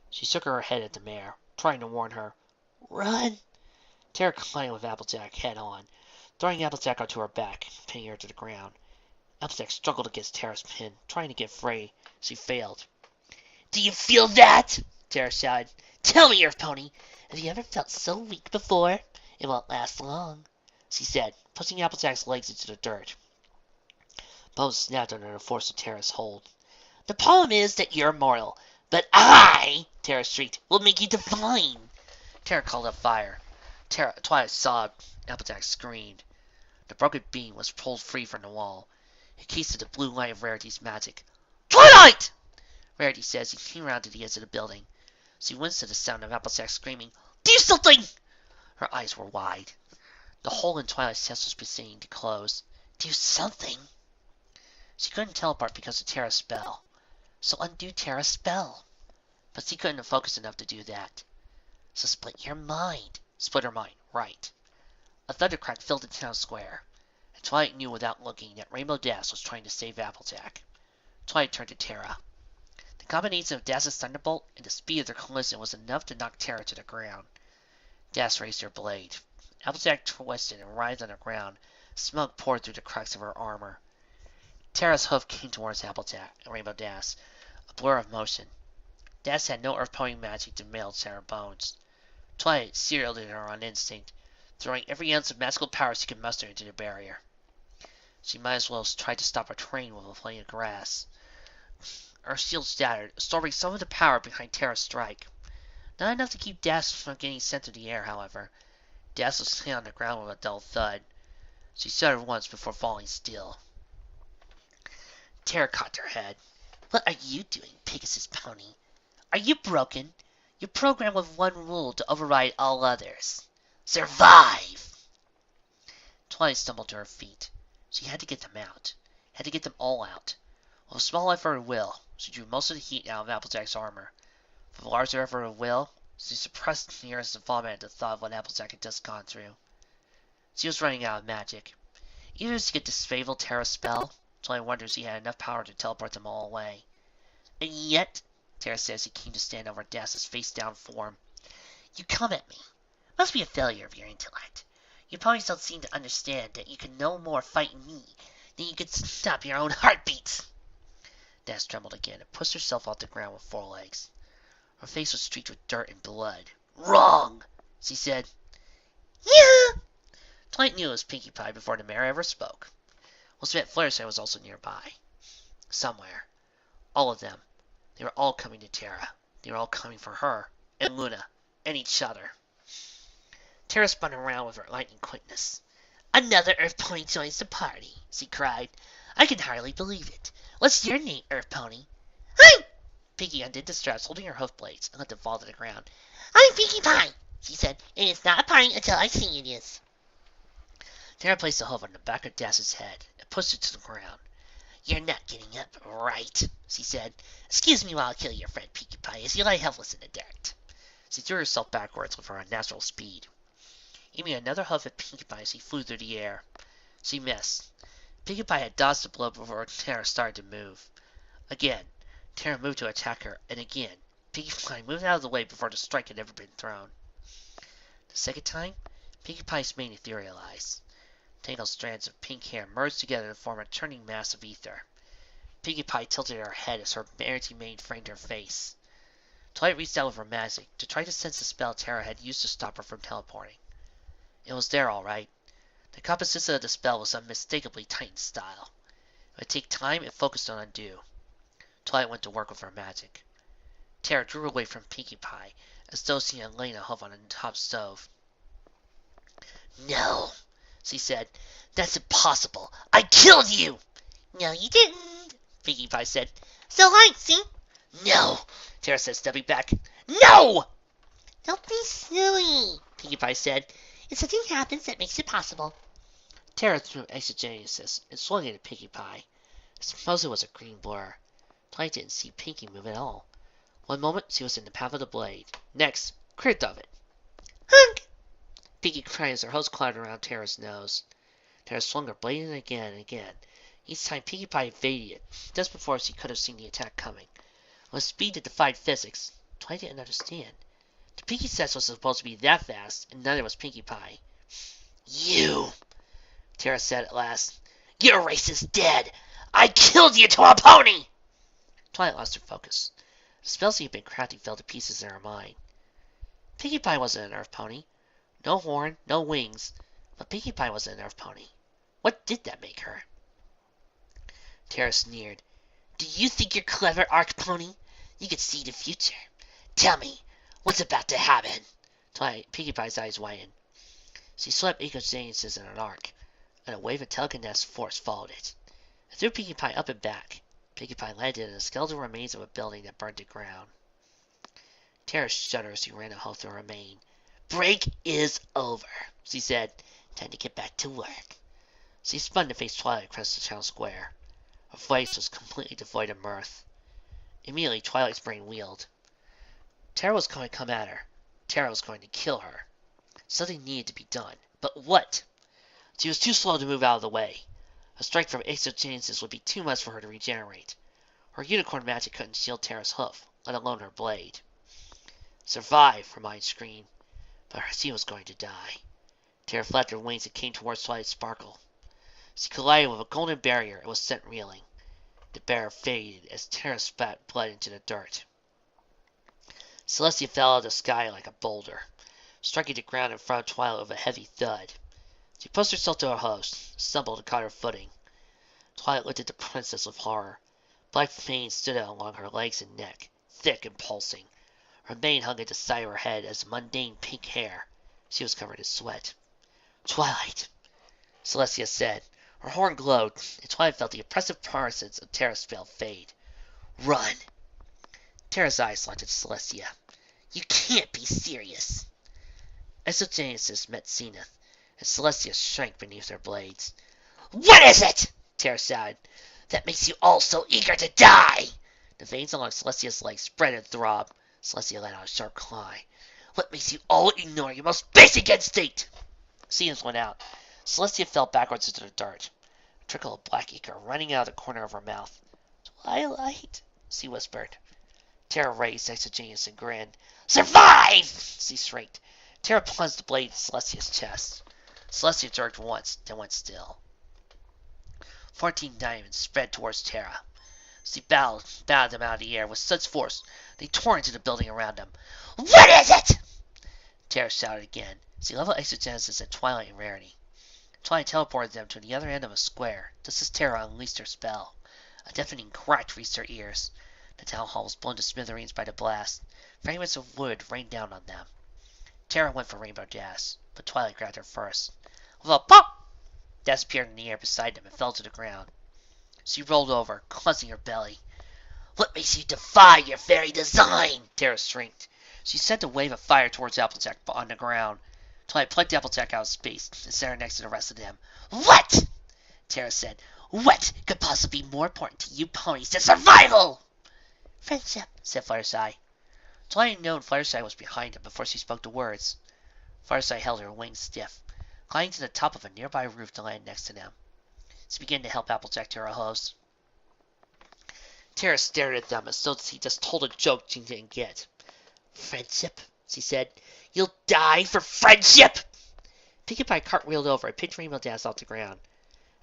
She shook her head at the mare, trying to warn her. Run! Tara collided with Applejack head on, throwing Applejack onto her back, pinning her to the ground. Applejack struggled against Tara's pin, trying to get free. She failed. Do you feel that? Tara shouted. Tell me, Earth Pony, have you ever felt so weak before? It won't last long, she said, pushing Applejack's legs into the dirt. Bones snapped under the force of Tara's hold. The problem is that you're mortal, but I, Tara shrieked, will make you divine. Tara called up fire. Twilight sobbed. Applejack screamed. The broken beam was pulled free from the wall. It cased the blue light of Rarity's magic. Twilight! Rarity says he came around to the edge of the building. She winced at the sound of Applejack screaming, Do something! Her eyes were wide. The hole in Twilight's chest was beginning to close. Do something? She couldn't teleport because of Tara's spell. So undo Tara's spell. But she couldn't focus enough to do that. So split your mind. Split her mind, right. A thundercrack filled the town square. And Twilight knew without looking that Rainbow Dash was trying to save Applejack. Twilight turned to Tara. The combination of Dash's thunderbolt and the speed of their collision was enough to knock Tara to the ground. Dash raised her blade. Applejack twisted and writhed on the ground. Smoke poured through the cracks of her armor. Tara's hoof came towards Applejack and Rainbow Dash, a blur of motion. Dash had no earth-pony magic to melt Tara's bones. Twilight shielded her on instinct, throwing every ounce of magical power she could muster into the barrier. She might as well have tried to stop a train with a blade of grass. Her shield shattered, absorbing some of the power behind Tara's strike. Not enough to keep Dash from getting sent through the air, however. Dash was hit on the ground with a dull thud. She shuddered once before falling still. Tara cocked her head. What are you doing, Pegasus Pony? Are you broken? You're programmed with one rule to override all others. Survive! Twilight stumbled to her feet. She had to get them out. Had to get them all out. With a small effort of will, she drew most of the heat out of Applejack's armor. With a larger effort of will, she suppressed the nearest vomit at the thought of what Applejack had just gone through. She was running out of magic. Even if she could disable Tara's spell, Twilight wondered if she had enough power to teleport them all away. And yet, Tara said as he came to stand over Dash's face-down form, you come at me. Must be a failure of your intellect. You probably don't seem to understand that you can no more fight me than you could stop your own heartbeats. Dash trembled again and pushed herself off the ground with forelegs. Her face was streaked with dirt and blood. Wrong, she said. Yeah! Twilight knew it was Pinkie Pie before the mare ever spoke. Well, Smith Fluttershy was also nearby. Somewhere. All of them. They were all coming to Tara. They were all coming for her, and Luna, and each other. Tara spun around with her lightning quickness. Another Earth Pony joins the party, she cried. I can hardly believe it. What's your name, Earth Pony? Hi! Piggy undid the straps holding her hoof blades and let them fall to the ground. I'm Pinkie Pie, she said, and it's not a party until I say it is. Tara placed a hoof on the back of Dazz's head and pushed it to the ground. You're not getting up, right? She said. Excuse me while I kill your friend Pinkie Pie as you lie helpless in the dirt. She threw herself backwards with her unnatural speed. Aiming another hoof at Pinkie Pie, she flew through the air. She missed. Pinkie Pie had dodged the blow before Tara started to move. Again, Tara moved to attack her, and again, Pinkie Pie moved out of the way before the strike had ever been thrown. The second time, Pinkie Pie's mane etherealized. Tangled strands of pink hair merged together to form a turning mass of ether. Pinkie Pie tilted her head as her mane framed her face. Twilight reached out with her magic to try to sense the spell Tara had used to stop her from teleporting. It was there, all right. The composition of the spell was unmistakably Titan style. It would take time and focus to undo. Twilight went to work with her magic. Tara drew away from Pinkie Pie, as though she had lain a hoof on a top stove. No, she said. That's impossible. I killed you! No, you didn't, Pinkie Pie said. So I see. No, Tara said, stepping back. No! Don't be silly, Pinkie Pie said. If something happens that makes it possible. Tara threw exogenesis and swung it at Pinkie Pie. Suppose it was a green blur. Twilight didn't see Pinkie move at all. One moment she was in the path of the blade. Next, crit of it. Hunk! Pinkie cried as her hose clattered around Tara's nose. Tara swung her blade in again and again. Each time Pinkie Pie evaded it, just before she could have seen the attack coming. With speed that defied physics, Twilight didn't understand. The Pinkie Sense was supposed to be that fast, and neither was Pinkie Pie. You, Tara said at last. Your race is dead. I killed you to a pony! Twilight lost her focus. The spells she had been crafting fell to pieces in her mind. Pinkie Pie wasn't an Earth Pony. No horn, no wings. But Pinkie Pie wasn't an Earth Pony. What did that make her? Tara sneered. Do you think you're clever, Arc Pony? You can see the future. Tell me, what's about to happen? Pinkie Pie's eyes widened. She swept Equestria in an arc, and a wave of telekinetic force followed it. It threw Pinkie Pie up and back. Pinkie Pie landed in the skeletal remains of a building that burned to ground. Tara shuddered as she ran a hoof through her mane. Break is over, she said. Time to get back to work. She spun to face Twilight across the town square. Her voice was completely devoid of mirth. Immediately, Twilight's brain wheeled. Tara was going to come at her. Tara was going to kill her. Something needed to be done. But what? She was too slow to move out of the way. A strike from exogenesis would be too much for her to regenerate. Her unicorn magic couldn't shield Tara's hoof, let alone her blade. Survive, her mind screamed. But she was going to die. Tara flapped her wings and came towards Twilight Sparkle. She collided with a golden barrier and was sent reeling. The barrier faded as Tara spat blood into the dirt. Celestia fell out of the sky like a boulder, striking the ground in front of Twilight with a heavy thud. She pushed herself to her host, stumbled and caught her footing. Twilight looked at the princess with horror. Black veins stood out along her legs and neck, thick and pulsing. Her mane hung at the side of her head as mundane pink hair. She was covered in sweat. Twilight, Celestia said. Her horn glowed, and Twilight felt the oppressive partisans of Tara's spell fade. Run! Tara's eyes looked at Celestia. You can't be serious. Exogenesis met Zenith, and Celestia shrank beneath her blades. What is it? Tara shouted. That makes you all so eager to die! The veins along Celestia's legs spread and throbbed. Celestia let out a sharp cry. What makes you all ignore your most basic instinct? Zenith went out. Celestia fell backwards into the dirt. A trickle of black ichor running out of the corner of her mouth. Twilight, she whispered. Tara raised exogenous and grinned. Survive! She shrieked. Tara plunged the blade in Celestia's chest. Celestia jerked once, then went still. 14 diamonds spread towards Tara. She batted them out of the air with such force they tore into the building around them. What is it? Tara shouted again. She leveled exogenesis at Twilight and Rarity. Twilight teleported them to the other end of a square, just as Tara unleashed her spell. A deafening crack reached her ears. The town hall was blown to smithereens by the blast. Fragments of wood rained down on them. Tara went for Rainbow Dash, but Twilight grabbed her first. With a pop, disappeared in the air beside them and fell to the ground. She rolled over, clutching her belly. What makes you defy your very design? Terra shrieked. She sent a wave of fire towards Applejack on the ground. Twilight plucked Applejack out of space and set her next to the rest of them. What? Terra said. What could possibly be more important to you ponies than survival? Friendship, said Fluttershy. Twilight had known Fluttershy was behind him before she spoke the words. Fluttershy held her wings stiff, climbing to the top of a nearby roof to land next to them. She began to help Applejack to her hooves. Terra stared at them as though he just told a joke she didn't get. Friendship, she said. You'll die for friendship! Pinkie Pie cartwheeled over and picked Rainbow Dash off the ground.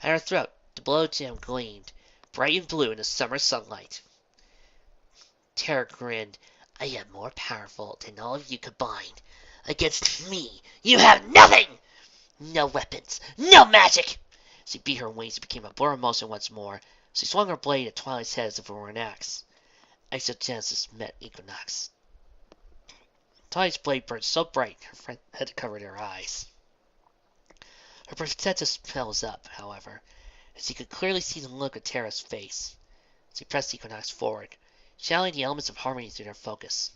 At her throat, the below gem gleamed, bright and blue in the summer sunlight. Terra grinned. I am more powerful than all of you combined. Against me, you have nothing! No weapons, no magic! She beat her wings and became a blur of motion once more. She swung her blade at Twilight's head as if it were an axe. Exogenesis met Equinox. Twilight's blade burned so bright her friend had to cover her eyes. Her protective spell was up, however, and she could clearly see the look of Terra's face. She pressed Equinox forward, channeling the elements of harmony through their focus.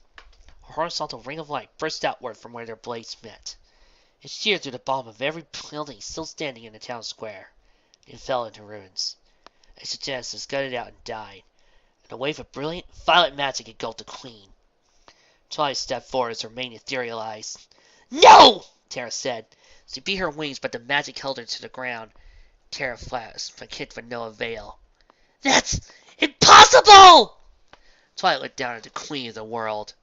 A horizontal ring of light burst outward from where their blades met. It sheared through the bottom of every building still standing in the town square, and fell into ruins. Exogenesis gutted out and died, and a wave of brilliant violet magic engulfed the Queen. Twilight stepped forward as her mane etherealized. No! Terra said. She beat her wings, but the magic held her to the ground. Terra flashed, but kicked for no avail. That's impossible! Twilight looked down at the Queen of the world.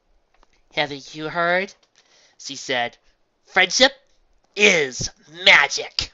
Haven't you heard? She said. Friendship is magic.